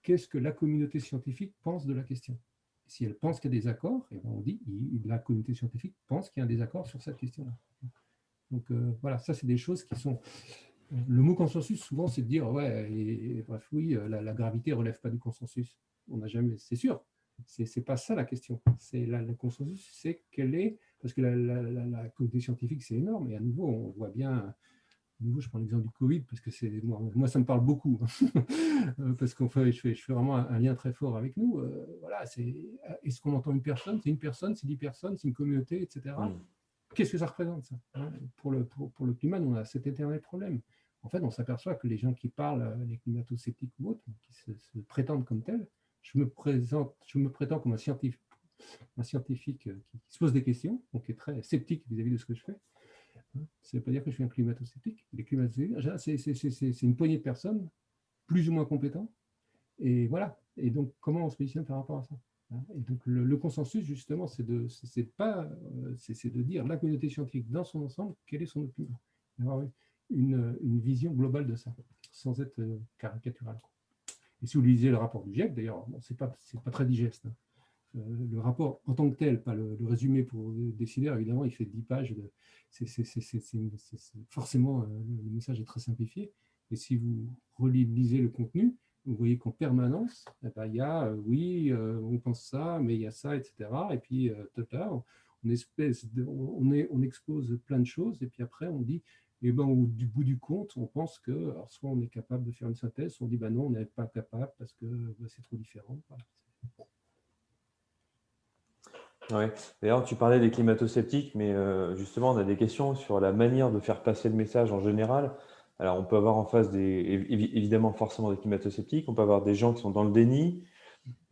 qu'est-ce que la communauté scientifique pense de la question. Si elle pense qu'il y a des accords, et on dit la communauté scientifique pense qu'il y a un désaccord sur cette question-là. Donc voilà, ça, c'est des choses qui sont. Le mot consensus, souvent, c'est de dire bref, oui, la gravité ne relève pas du consensus. On n'a jamais, c'est sûr. C'est pas ça la question. C'est le consensus, c'est quelle est, parce que la communauté scientifique, c'est énorme. Et à nouveau, on voit bien. Je prends l'exemple du Covid parce que moi, ça me parle beaucoup. Parce qu'en fait, je fais vraiment un lien très fort avec nous. Voilà, est-ce qu'on entend une personne? C'est une personne, c'est 10 personnes, c'est une communauté, etc. Qu'est-ce que ça représente, ça? Pour le climat, on a cet éternel problème. En fait, on s'aperçoit que les gens qui parlent, les climato-sceptiques ou autres, qui se prétendent comme tels, je me prétends comme un scientifique qui se pose des questions, donc qui est très sceptique vis-à-vis de ce que je fais. Ça ne veut pas dire que je suis un climato-sceptique. Les climato-sceptiques, c'est une poignée de personnes, plus ou moins compétents. Et voilà. Et donc, comment on se positionne par rapport à ça? Et donc, le consensus, justement, c'est de dire la communauté scientifique dans son ensemble, quelle est son opinion. Avoir une vision globale de ça, sans être caricatural. Et si vous lisez le rapport du GIEC, d'ailleurs, c'est pas très digeste. Le rapport en tant que tel, pas le résumé pour le décideur, évidemment, il fait 10 pages. Forcément, le message est très simplifié. Et si vous relisez le contenu, vous voyez qu'en permanence, il y a, on pense ça, mais il y a ça, etc. Et puis, on expose plein de choses et puis après on dit, et ben, du bout du compte, on pense que alors soit on est capable de faire une synthèse, soit on dit ben non, on n'est pas capable parce que c'est trop différent. Voilà. Ouais. D'ailleurs, tu parlais des climato-sceptiques, mais justement, on a des questions sur la manière de faire passer le message en général. Alors, on peut avoir en face évidemment forcément des climato-sceptiques, on peut avoir des gens qui sont dans le déni.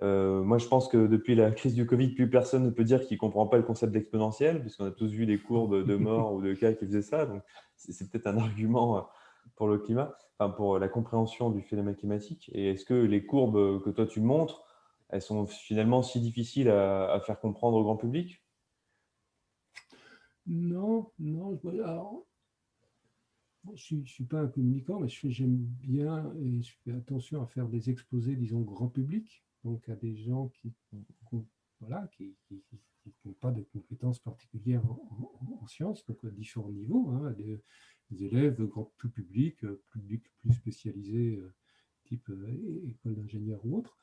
Moi, je pense que depuis la crise du Covid, plus personne ne peut dire qu'il ne comprend pas le concept d'exponentiel, puisqu'on a tous vu des courbes de morts ou de cas qui faisaient ça. Donc, c'est peut-être un argument pour le climat, enfin, pour la compréhension du phénomène climatique. Et est-ce que les courbes que toi tu montres, elles sont finalement si difficiles à faire comprendre au grand public? Non, non. Alors, je ne suis pas un communicant, mais j'aime bien et je fais attention à faire des exposés, disons, grand public, donc à des gens voilà, qui n'ont pas de compétences particulières en sciences, donc à différents niveaux, hein, des élèves grand tout public, public plus spécialisé, type école d'ingénieur ou autre.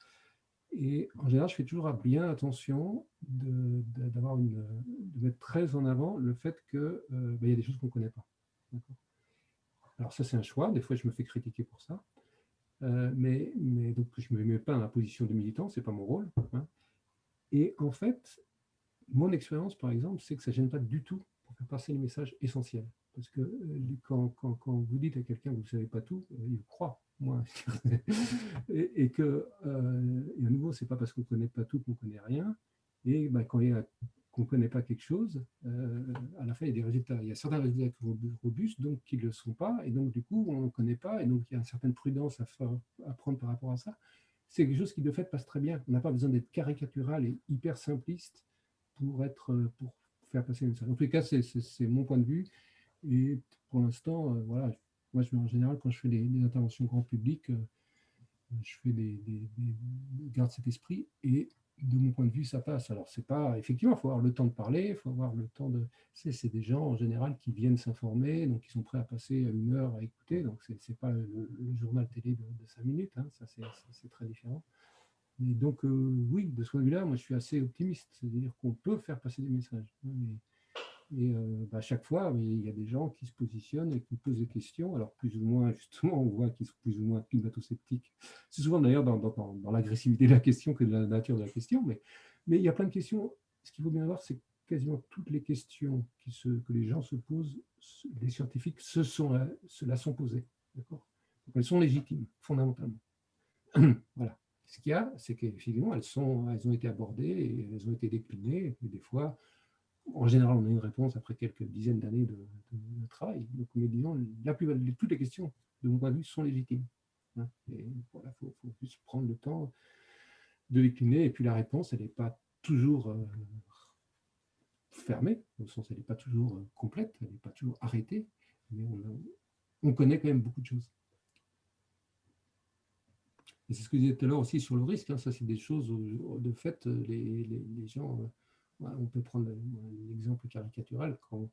Et en général, je fais toujours bien attention de mettre très en avant le fait qu'il y a des choses qu'on ne connaît pas. Alors ça, c'est un choix. Des fois, je me fais critiquer pour ça. Mais donc, je ne me mets pas dans la position de militant, ce n'est pas mon rôle. Hein. Et en fait, mon expérience, par exemple, c'est que ça ne gêne pas du tout pour faire passer les messages essentiels. Parce que quand vous dites à quelqu'un que vous ne savez pas tout, il croit. Moi. et que, et à nouveau, ce n'est pas parce qu'on ne connaît pas tout qu'on ne connaît rien. Et quand qu'on ne connaît pas quelque chose, à la fin, il y a des résultats. Il y a certains résultats qui sont robustes, donc qui ne le sont pas. Et donc, du coup, on ne connaît pas. Et donc, il y a une certaine prudence à prendre par rapport à ça. C'est quelque chose qui, de fait, passe très bien. On n'a pas besoin d'être caricatural et hyper simpliste pour faire passer le message. En tout cas, c'est mon point de vue. Et pour l'instant, voilà, moi, en général, quand je fais des interventions grand public, je fais garde cet esprit et de mon point de vue, ça passe. Alors, c'est pas, effectivement, il faut avoir le temps de parler, il faut avoir le temps de. C'est des gens en général qui viennent s'informer, donc ils sont prêts à passer 1 heure à écouter. Donc, c'est pas le journal télé de 5 minutes, hein, ça c'est très différent. Et donc, oui, de ce point de vue-là, moi je suis assez optimiste, c'est-à-dire qu'on peut faire passer des messages. Et à chaque fois, il y a des gens qui se positionnent et qui posent des questions. Alors, plus ou moins, justement, on voit qu'ils sont plus ou moins climato-sceptiques. C'est souvent d'ailleurs dans l'agressivité de la question que de la nature de la question. Mais il y a plein de questions. Ce qu'il faut bien voir, c'est quasiment toutes les questions que les gens se posent, les scientifiques se la sont posées. D'accord ? Donc, elles sont légitimes, fondamentalement. Voilà. Ce qu'il y a, c'est qu'effectivement, elles ont été abordées et elles ont été déclinées. Et des fois, en général, on a une réponse après quelques dizaines d'années de travail. Donc, mais disons, toutes les questions, de mon point de vue, sont légitimes. Hein. Et voilà, il faut juste prendre le temps de décliner. Et puis la réponse, elle n'est pas toujours fermée, au sens, elle n'est pas toujours complète, elle n'est pas toujours arrêtée, mais on connaît quand même beaucoup de choses. Et c'est ce que je disais tout à l'heure aussi sur le risque. Hein. Ça, c'est des choses où, de fait, les gens... on peut prendre l'exemple caricatural. Quand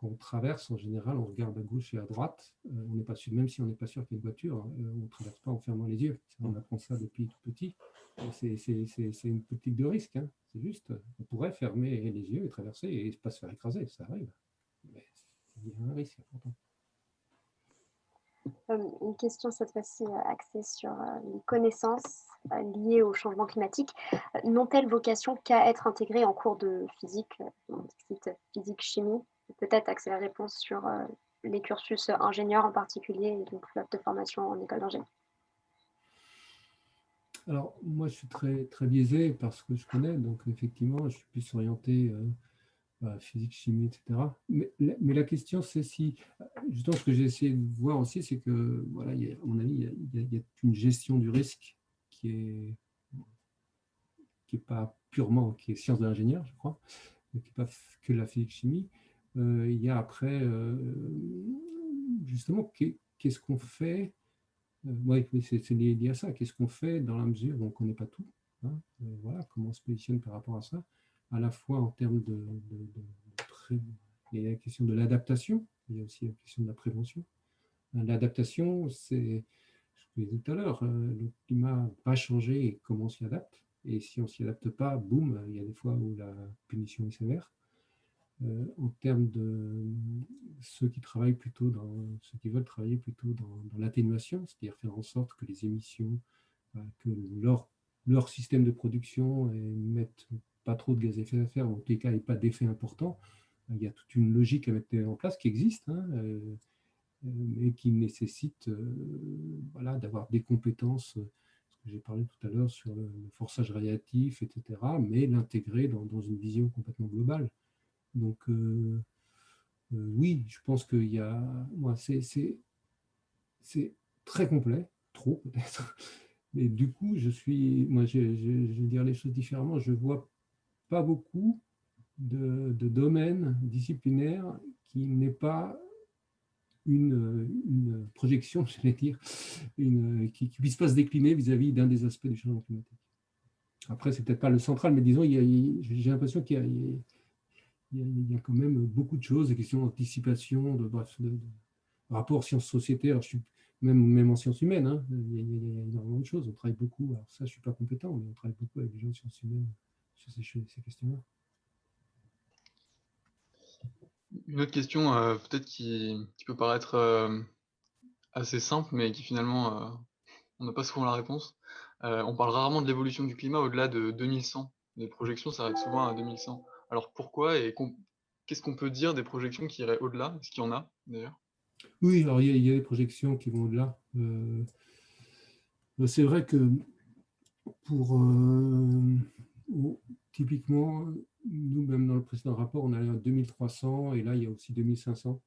on traverse, en général, on regarde à gauche et à droite. On n'est pas sûr, même si on n'est pas sûr qu'il y ait une voiture, on ne traverse pas en fermant les yeux. On apprend ça depuis tout petit. C'est une politique de risque. Hein. C'est juste, on pourrait fermer les yeux et traverser et ne pas se faire écraser. Ça arrive. Mais il y a un risque important. Une question cette fois-ci axée sur les connaissances liées au changement climatique. N'ont-elles vocation qu'à être intégrées en cours de physique, physique-chimie? Peut-être axer la réponse sur les cursus ingénieurs en particulier, et donc de formation en école d'ingénieur. Alors, moi, je suis très, très biaisé parce que je connais, donc effectivement, je suis plus orienté physique, chimie, etc. Mais la question, c'est si, justement, ce que j'ai essayé de voir aussi, c'est que, voilà, à mon avis, il y a une gestion du risque qui est pas purement, qui est science de l'ingénieur, je crois, qui n'est pas que la physique-chimie. Il y a après, justement, qu'est-ce qu'on fait? Oui, c'est lié à ça. Qu'est-ce qu'on fait dans la mesure où on ne connaît pas tout, hein, voilà, comment on se positionne par rapport à ça, à la fois en termes il y a la question de l'adaptation, il y a aussi la question de la prévention. L'adaptation, c'est ce que je disais tout à l'heure, le climat va changer et comment on s'y adapte. Et si on ne s'y adapte pas, boum, il y a des fois où la punition est sévère. En termes de ceux qui veulent travailler plutôt dans l'atténuation, c'est-à-dire faire en sorte que les émissions, que leur système de production n'émette pas trop de gaz à effet de serre, en tous les cas, n'ait pas d'effet important. Il y a toute une logique à mettre en place qui existe, hein, mais qui nécessite voilà, d'avoir des compétences, ce que j'ai parlé tout à l'heure sur le forçage radiatif, etc., mais l'intégrer dans une vision complètement globale. Donc, oui, je pense qu'il y a. Moi, c'est très complet, trop peut-être. Mais du coup, moi, je vais dire les choses différemment. Je ne vois pas beaucoup de domaines disciplinaires qui n'aient pas une projection, j'allais dire, qui ne puisse pas se décliner vis-à-vis d'un des aspects du changement climatique. Après, c'est peut-être pas le central, mais disons, j'ai l'impression qu'il y a quand même beaucoup de choses, des questions d'anticipation, de rapport sciences-société. Alors, même en sciences humaines, hein, il y a énormément de choses. On travaille beaucoup, alors ça, je ne suis pas compétent, mais on travaille beaucoup avec des gens de sciences humaines sur ces questions-là. Une autre question, peut-être qui peut paraître assez simple, mais qui finalement, on n'a pas souvent la réponse. On parle rarement de l'évolution du climat au-delà de 2100. Les projections s'arrêtent souvent à 2100. Alors pourquoi et qu'est-ce qu'on peut dire des projections qui iraient au-delà? Est-ce qu'il y en a d'ailleurs? Oui, alors il y a des projections qui vont au-delà. C'est vrai que pour typiquement, nous, même dans le précédent rapport, on allait à 2300 et là, il y a aussi 2500.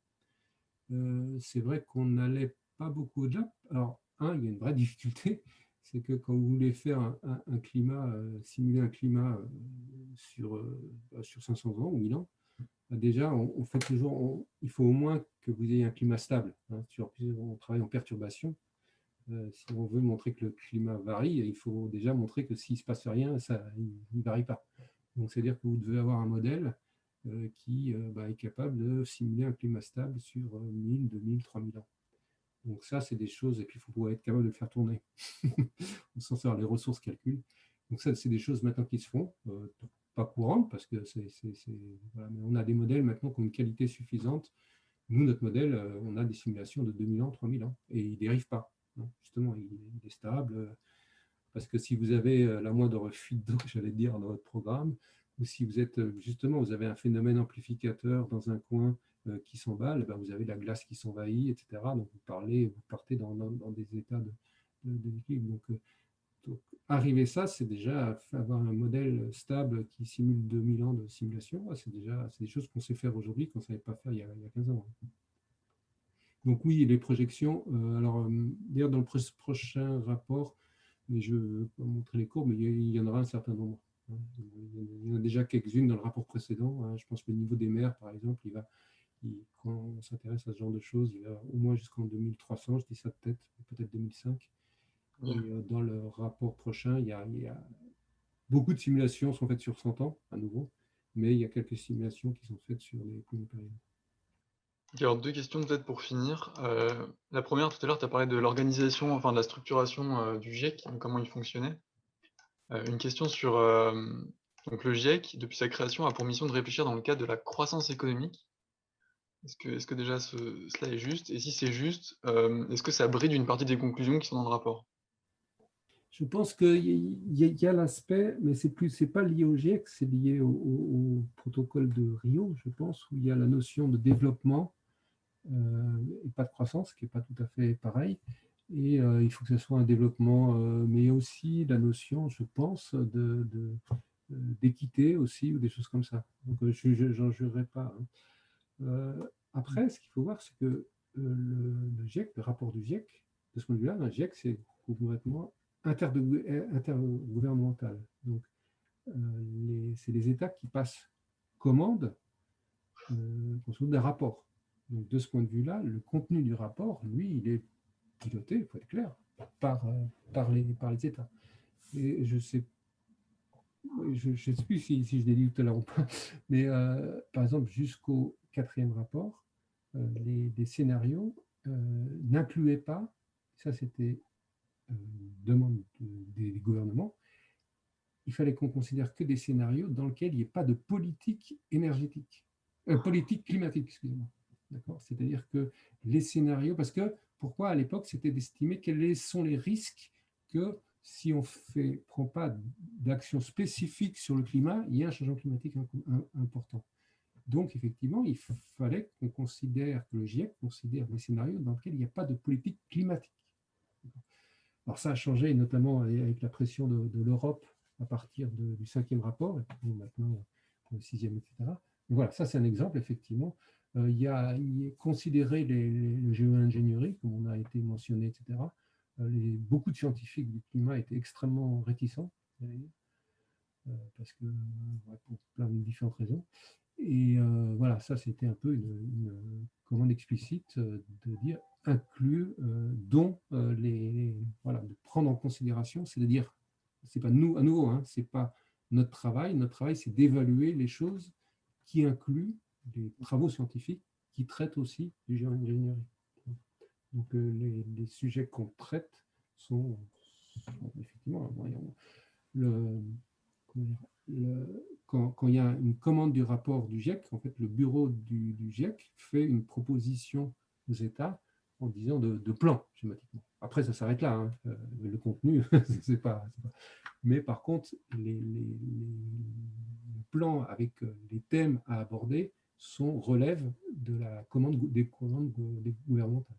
C'est vrai qu'on n'allait pas beaucoup au-delà. Alors, il y a une vraie difficulté, c'est que quand vous voulez faire un climat, simuler un climat sur 500 ans ou 1000 ans, déjà, on fait toujours, il faut au moins que vous ayez un climat stable. Hein. On travaille en perturbation. Si on veut montrer que le climat varie, il faut déjà montrer que s'il ne se passe rien, il ne varie pas. Donc, c'est-à-dire que vous devez avoir un modèle qui est capable de simuler un climat stable sur 1000, 2000, 3000 ans. Donc ça, c'est des choses, et puis il faut pouvoir être capable de le faire tourner. On s'en sert les ressources calcul. Donc ça, c'est des choses maintenant qui se font, pas courantes, parce que voilà, mais on a des modèles maintenant qui ont une qualité suffisante. Nous, notre modèle, on a des simulations de 2000 ans, 3000 ans, et il ne dérive pas. Hein. Justement, il est stable, parce que si vous avez la moindre fuite d'eau, j'allais dire, dans votre programme, ou si vous êtes justement, vous avez un phénomène amplificateur dans un coin qui s'emballe, ben vous avez la glace qui s'envahit, etc. Donc vous partez dans des états d'équilibre. Donc, arriver ça, c'est déjà avoir un modèle stable qui simule 2000 ans de simulation. C'est des choses qu'on sait faire aujourd'hui qu'on ne savait pas faire il y a 15 ans. Donc oui, les projections. D'ailleurs, dans le prochain rapport, mais je ne veux pas montrer les courbes, mais il y en aura un certain nombre. Il y en a déjà quelques-unes dans le rapport précédent. Je pense que le niveau des mers, par exemple, quand on s'intéresse à ce genre de choses, il va au moins jusqu'en 2300, je dis ça peut-être 2005. Et dans le rapport prochain, il y a beaucoup de simulations sont faites sur 100 ans, à nouveau, mais il y a quelques simulations qui sont faites sur les premières périodes. Alors deux questions peut-être pour finir. La première, tout à l'heure, tu as parlé de l'organisation, enfin de la structuration du GIEC, comment il fonctionnait. Une question sur donc le GIEC, depuis sa création, a pour mission de réfléchir dans le cadre de la croissance économique. Est-ce que déjà cela est juste? Et si c'est juste, est-ce que ça bride une partie des conclusions qui sont dans le rapport? Je pense qu'il y a l'aspect, mais c'est pas lié au GIEC, c'est lié au protocole de Rio, je pense, où il y a la notion de développement et pas de croissance, qui n'est pas tout à fait pareil. Et il faut que ce soit un développement, mais il y a aussi la notion, je pense, d'équité aussi, ou des choses comme ça. Donc, je n'en jurerai pas. Hein. Après, ce qu'il faut voir, c'est que le GIEC, le rapport du GIEC, de ce point de vue-là, un GIEC, c'est complètement intergouvernemental. Donc, c'est les États qui passent commande des rapports. Donc, de ce point de vue-là, le contenu du rapport, lui, il est piloté, il faut être clair, par les États. Et je ne sais plus si je l'ai dit tout à l'heure ou pas, mais par exemple, jusqu'au 4e rapport, les scénarios n'incluaient pas, ça c'était demande des gouvernements, il fallait qu'on considère que des scénarios dans lesquels il n'y ait pas de politique énergétique, politique climatique, excusez-moi. D'accord ? C'est-à-dire que les scénarios, parce que pourquoi à l'époque c'était d'estimer quels sont les risques que si on ne prend pas d'action spécifique sur le climat, il y a un changement climatique important. Donc, effectivement, il fallait qu'on considère, que le GIEC considère des scénarios dans lesquels il n'y a pas de politique climatique. Alors, ça a changé, notamment avec la pression de l'Europe à partir du 5e rapport, et puis maintenant le 6e, etc. Donc, voilà, ça c'est un exemple, effectivement. Il y a considéré le géo-ingénierie, comme on a été mentionné, etc. Beaucoup de scientifiques du climat étaient extrêmement réticents, parce que, pour plein de différentes raisons. Et voilà, ça c'était un peu une commande explicite de dire inclure, dont voilà, de prendre en considération, c'est-à-dire, c'est pas nous, à nouveau, hein, c'est pas notre travail c'est d'évaluer les choses qui incluent des travaux scientifiques qui traitent aussi du géo-ingénierie. Donc les sujets qu'on traite sont effectivement, quand il y a une commande du rapport du GIEC, en fait, le bureau du GIEC fait une proposition aux États en disant de plan, schématiquement. Après, ça s'arrête là. Hein. Le contenu, c'est pas. Mais par contre, les plans avec les thèmes à aborder relèvent de la des commandes gouvernementales.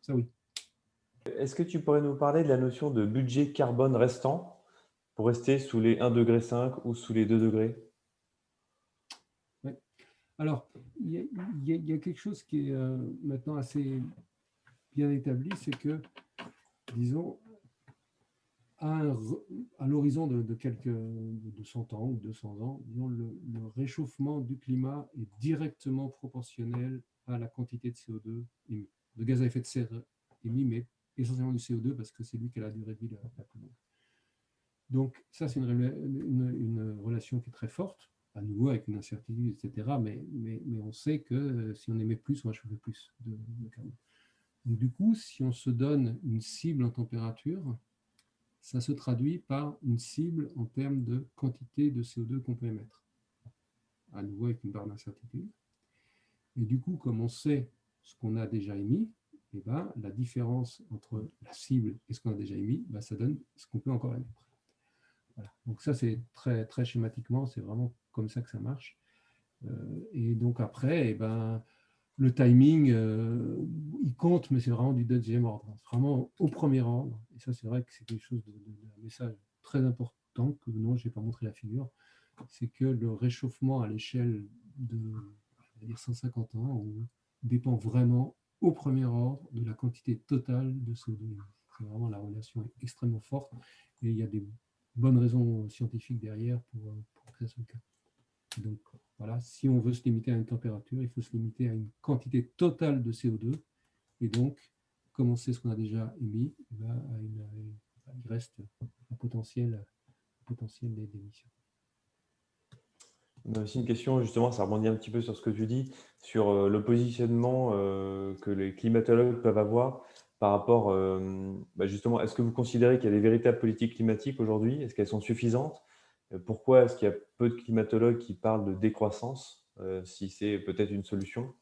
Ça, oui. Est-ce que tu pourrais nous parler de la notion de budget carbone restant pour rester sous les 1,5 degré ou sous les 2 degrés? Oui. Alors, il y a quelque chose qui est maintenant assez bien établi, c'est que, disons, à l'horizon de 100 ans ou 200 ans, disons, le réchauffement du climat est directement proportionnel à la quantité de CO2 émis, de gaz à effet de serre émis, mais essentiellement du CO2 parce que c'est lui qui a la durée de vie la plus longue. Donc ça, c'est une relation qui est très forte, à nouveau avec une incertitude, etc. Mais on sait que si on émet plus, on va chauffer plus de carbone. Donc du coup, si on se donne une cible en température, ça se traduit par une cible en termes de quantité de CO2 qu'on peut émettre. À nouveau avec une barre d'incertitude. Et du coup, comme on sait ce qu'on a déjà émis, eh ben, la différence entre la cible et ce qu'on a déjà émis, ben, ça donne ce qu'on peut encore émettre. Voilà. Donc ça, c'est très, très schématiquement, c'est vraiment comme ça que ça marche. Et donc après, eh ben, le timing, il compte, mais c'est vraiment du deuxième ordre. C'est vraiment au premier ordre. Et ça, c'est vrai que c'est quelque chose un message très important que non, je n'ai pas montré la figure. C'est que le réchauffement à l'échelle de 150 ans dépend vraiment au premier ordre de la quantité totale de CO2. C'est vraiment la relation est extrêmement forte et il y a des bonnes raisons scientifiques derrière pour que ça soit le cas. Donc voilà, si on veut se limiter à une température, il faut se limiter à une quantité totale de CO2 et donc, comme on sait ce qu'on a déjà émis, il reste un potentiel d'émission. On a aussi une question, justement, ça rebondit un petit peu sur ce que tu dis, sur le positionnement que les climatologues peuvent avoir par rapport, justement, est-ce que vous considérez qu'il y a des véritables politiques climatiques aujourd'hui? Est-ce qu'elles sont suffisantes? Pourquoi est-ce qu'il y a peu de climatologues qui parlent de décroissance, si c'est peut-être une solution?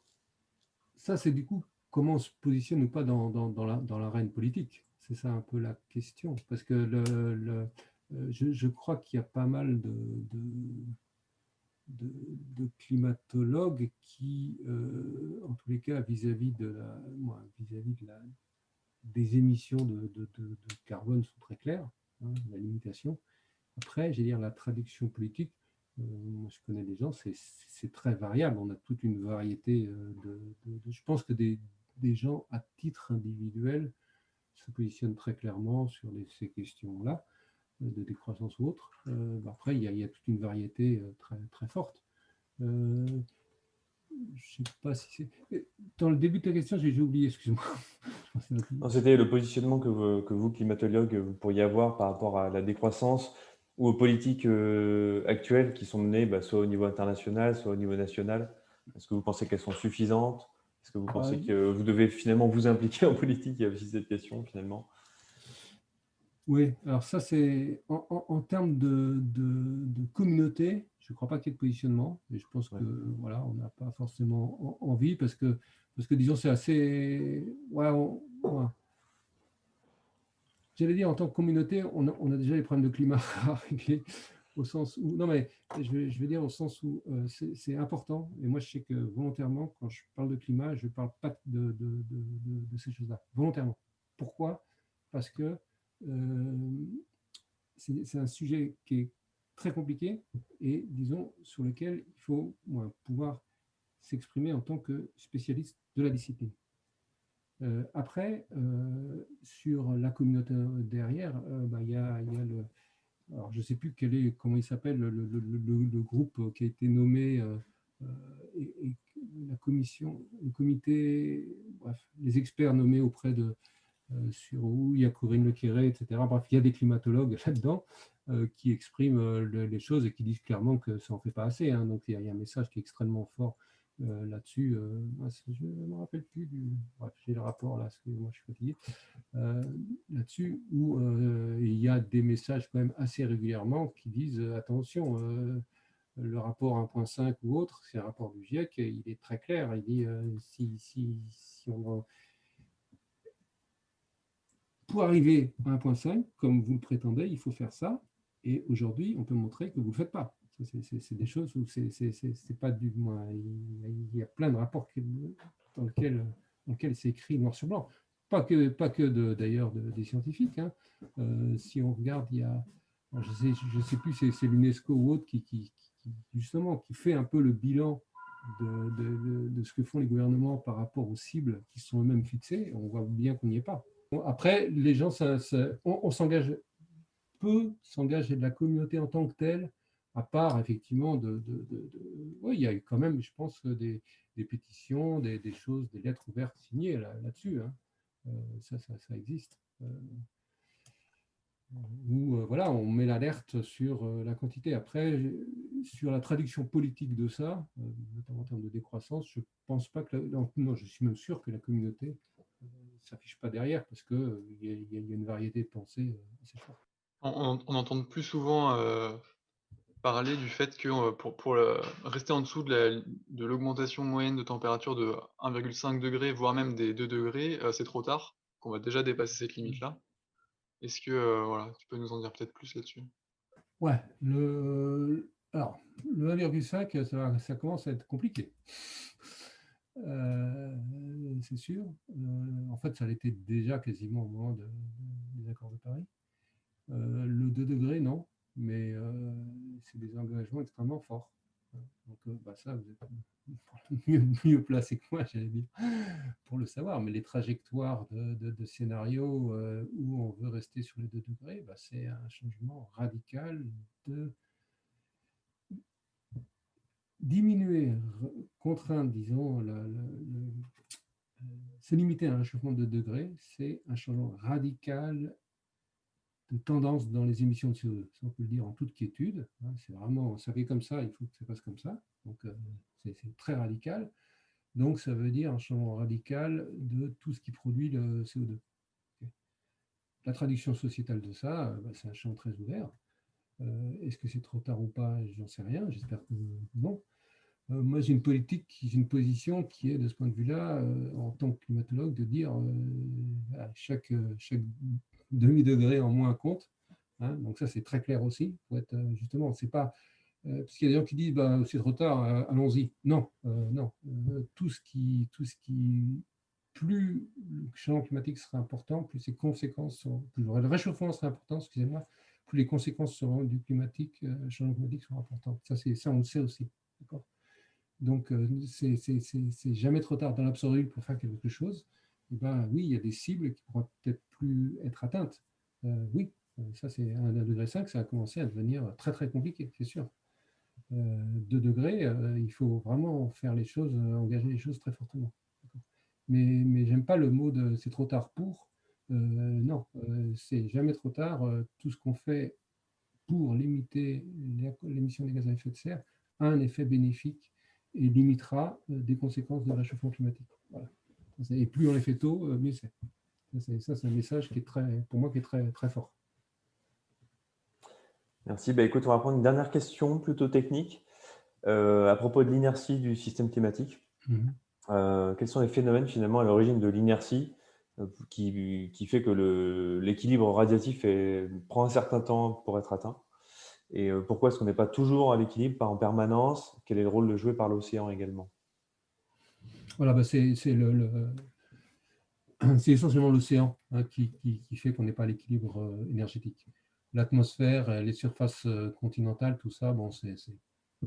Ça, c'est du coup, comment on se positionne ou pas dans l'arène politique. C'est ça un peu la question. Parce que je crois qu'il y a pas mal de climatologues qui, en tous les cas, vis-à-vis des émissions de carbone sont très claires, hein, la limitation. Après, j'ai dire la traduction politique, moi je connais des gens, c'est très variable. On a toute une variété je pense que des gens à titre individuel se positionnent très clairement sur ces questions-là, de décroissance ou autre. Après, il y a toute une variété très, très forte. Je ne sais pas si c'est... Dans le début de ta question, j'ai oublié, excuse-moi. Non, c'était le positionnement que vous, climatologue, vous pourriez avoir par rapport à la décroissance ou aux politiques actuelles qui sont menées soit au niveau international, soit au niveau national. Est-ce que vous pensez qu'elles sont suffisantes? Est-ce que vous pensez que vous devez finalement vous impliquer en politique? Il y a aussi cette question finalement. Oui, alors ça, c'est en termes de communauté, je ne crois pas qu'il y ait de positionnement, et je pense que Ouais. voilà, on n'a pas forcément envie parce que disons, c'est assez. Ouais, ouais. J'allais dire, en tant que communauté, on a déjà les problèmes de climat à régler, au sens où. Non, mais je vais dire au sens où c'est important, et moi, je sais que volontairement, quand je parle de climat, je ne parle pas de ces choses-là, volontairement. Pourquoi? Parce que. C'est un sujet qui est très compliqué et, disons, sur lequel il faut pouvoir s'exprimer en tant que spécialiste de la discipline. Après, sur la communauté derrière, il y a le. Alors, je ne sais plus comment il s'appelle, le groupe qui a été nommé et la commission, le comité, bref, les experts nommés auprès de, sur où il y a Corinne Lequéré, etc. Bref, il y a des climatologues là-dedans qui expriment les choses et qui disent clairement que ça n'en fait pas assez. Hein. Donc, il y a un message qui est extrêmement fort là-dessus. Je ne me rappelle plus Bref, j'ai le rapport là, parce que moi, je suis fatigué. Là-dessus, où il y a des messages quand même assez régulièrement qui disent attention, le rapport 1.5 ou autre, c'est un rapport du GIEC, il est très clair. Il dit si on pour arriver à 1.5, comme vous le prétendez, il faut faire ça. Et aujourd'hui, on peut montrer que vous ne le faites pas. C'est des choses où c'est pas du moins. Il y a plein de rapports dans lesquels c'est écrit noir sur blanc. Pas que d'ailleurs des scientifiques. Hein. Si on regarde, il y a, je sais plus, c'est l'UNESCO ou autre justement qui fait un peu le bilan de ce que font les gouvernements par rapport aux cibles qui sont eux-mêmes fixées. On voit bien qu'on n'y est pas. Après, les gens, on s'engage peu, s'engage de la communauté en tant que telle, à part effectivement oui, il y a quand même, je pense, des pétitions, des choses, des lettres ouvertes signées là-dessus. Hein. Ça existe. Où voilà, on met l'alerte sur la quantité. Après, sur la traduction politique de ça, notamment en termes de décroissance, je pense pas que non, je suis même sûr que la communauté s'affiche pas derrière parce que il y a une variété de pensées assez forte. On entend plus souvent parler du fait que pour rester en dessous de l'augmentation moyenne de température de 1,5 degré, voire même des 2 degrés, c'est trop tard, qu'on va déjà dépasser cette limite-là. Est-ce que voilà, tu peux nous en dire peut-être plus là-dessus? Ouais, alors, le 1,5, ça commence à être compliqué. C'est sûr. En fait, ça l'était déjà quasiment au moment des accords de Paris. Le 2 degrés, non, mais c'est des engagements extrêmement forts. Donc, ça, vous êtes mieux placé que moi, j'allais dire, pour le savoir. Mais les trajectoires de scénarios où on veut rester sur les 2 degrés, c'est un changement radical de diminuer, contraindre, disons, se limiter à un réchauffement de 2 degrés, c'est un changement radical de tendance dans les émissions de CO2. Ça, on peut le dire en toute quiétude. Hein, c'est vraiment, ça fait comme ça, il faut que ça passe comme ça. Donc, c'est très radical. Donc, ça veut dire un changement radical de tout ce qui produit le CO2. Okay. La traduction sociétale de ça, c'est un champ très ouvert. Est-ce que c'est trop tard ou pas? J'en sais rien. J'espère que non. Moi, j'ai une position qui est, de ce point de vue-là, en tant que climatologue, de dire chaque demi-degré en moins compte. Hein, donc ça, c'est très clair aussi. Faut être, justement, c'est pas parce qu'il y a des gens qui disent c'est trop tard, allons-y. Non, non. Tout ce qui, plus le changement climatique sera important, plus ses conséquences seront, plus le réchauffement sera important, excusez-moi, plus les conséquences du changement climatique seront importantes. Ça, on le sait aussi. D'accord. Donc, c'est jamais trop tard dans l'absolu pour faire quelque chose. Et oui, il y a des cibles qui pourront peut-être plus être atteintes. Oui, ça c'est 1,5 degré, ça a commencé à devenir très très compliqué, c'est sûr. 2 degrés, il faut vraiment faire les choses, engager les choses très fortement. Mais j'aime pas le mot de c'est trop tard pour. Non, c'est jamais trop tard. Tout ce qu'on fait pour limiter l'émission des gaz à effet de serre a un effet bénéfique et limitera des conséquences de réchauffement climatique. Voilà. Et plus on les fait tôt, mieux c'est. Ça, c'est un message qui est très, pour moi, qui est très, très fort. Merci. Écoute, on va prendre une dernière question plutôt technique à propos de l'inertie du système climatique. Quels sont les phénomènes finalement à l'origine de l'inertie qui fait que l'équilibre radiatif prend un certain temps pour être atteint? Et pourquoi est-ce qu'on n'est pas toujours à l'équilibre, pas en permanence? Quel est le rôle joué par l'océan également? Voilà, c'est essentiellement l'océan qui fait qu'on n'est pas à l'équilibre énergétique. L'atmosphère, les surfaces continentales, tout ça, bon, c'est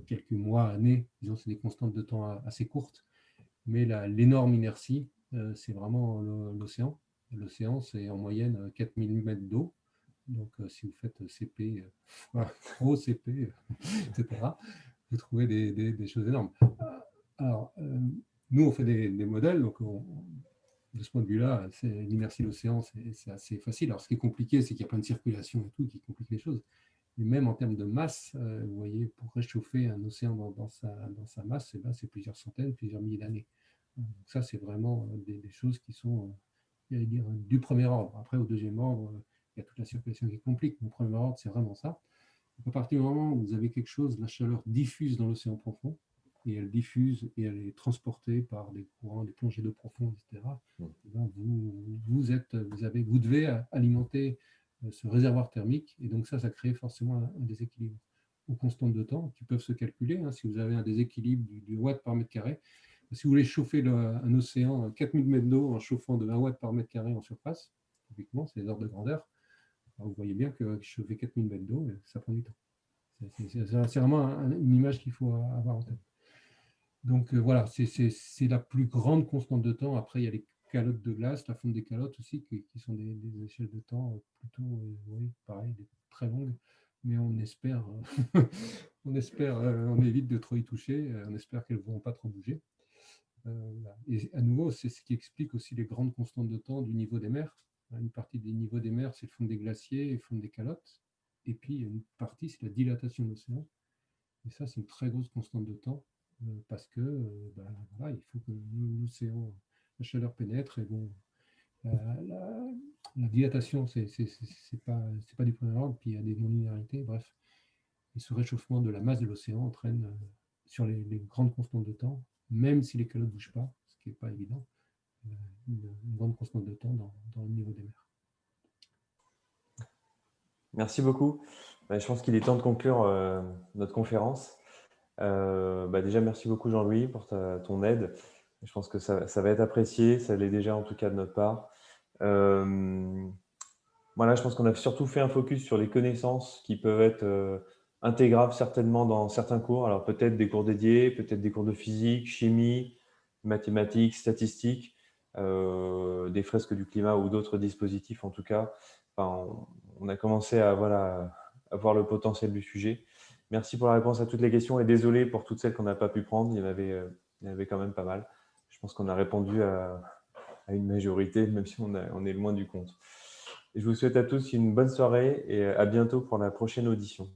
quelques mois, années, disons, c'est des constantes de temps assez courtes, mais l'énorme inertie, c'est vraiment l'océan. L'océan, c'est en moyenne 4000 mètres d'eau. Donc, si vous faites CP, gros CP, etc., vous trouvez des choses énormes. Alors, nous, on fait des modèles, donc de ce point de vue-là, l'inertie de l'océan, c'est assez facile. Alors, ce qui est compliqué, c'est qu'il y a plein de circulation et tout qui complique les choses. Mais même en termes de masse, vous voyez, pour réchauffer un océan dans sa masse, c'est plusieurs centaines, plusieurs milliers d'années. Donc ça, c'est vraiment des choses qui sont, j'allais dire, du premier ordre. Après, au deuxième ordre, il y a toute la circulation qui complique. Au premier ordre, c'est vraiment ça. Donc, à partir du moment où vous avez quelque chose, la chaleur diffuse dans l'océan profond, et elle diffuse et elle est transportée par des courants, des plongées d'eau profondes, etc. Et ben vous devez alimenter ce réservoir thermique, et donc ça crée forcément un déséquilibre aux constantes de temps qui peuvent se calculer. Si vous avez un déséquilibre du watt par mètre carré, si vous voulez chauffer un océan, 4000 mètres d'eau en chauffant de 1 watt par mètre carré en surface, typiquement, c'est les ordres de grandeur, vous voyez bien que chauffer 4000 mètres d'eau, ça prend du temps. C'est vraiment une image qu'il faut avoir en tête. Donc voilà, c'est la plus grande constante de temps. Après, il y a les calottes de glace, la fonte des calottes aussi, qui sont des échelles de temps plutôt, oui, pareil, très longues. Mais on espère, on évite de trop y toucher, on espère qu'elles ne vont pas trop bouger. Et à nouveau, c'est ce qui explique aussi les grandes constantes de temps du niveau des mers. Une partie des niveaux des mers, c'est le fond des glaciers et le fond des calottes. Et puis, une partie, c'est la dilatation de l'océan. Et ça, c'est une très grosse constante de temps parce que voilà, il faut que l'océan, la chaleur pénètre. Et bon, la dilatation, c'est pas du premier ordre. Puis il y a des non-linéarités. Bref, et ce réchauffement de la masse de l'océan entraîne sur les grandes constantes de temps, même si les calottes ne bougent pas, ce qui n'est pas évident, une grande constante de temps dans le niveau des mers. Merci beaucoup. Je pense qu'il est temps de conclure notre conférence. Déjà, merci beaucoup Jean-Louis pour ton aide. Je pense que ça va être apprécié, ça l'est déjà en tout cas de notre part. Voilà, je pense qu'on a surtout fait un focus sur les connaissances qui peuvent être intégrables certainement dans certains cours. Alors peut-être des cours dédiés, peut-être des cours de physique, chimie, mathématiques, statistiques, des fresques du climat ou d'autres dispositifs en tout cas. Enfin, on a commencé à voir le potentiel du sujet. Merci pour la réponse à toutes les questions et désolé pour toutes celles qu'on n'a pas pu prendre. Il y en avait quand même pas mal. Je pense qu'on a répondu à une majorité, même si on est loin du compte. Et je vous souhaite à tous une bonne soirée et à bientôt pour la prochaine audition.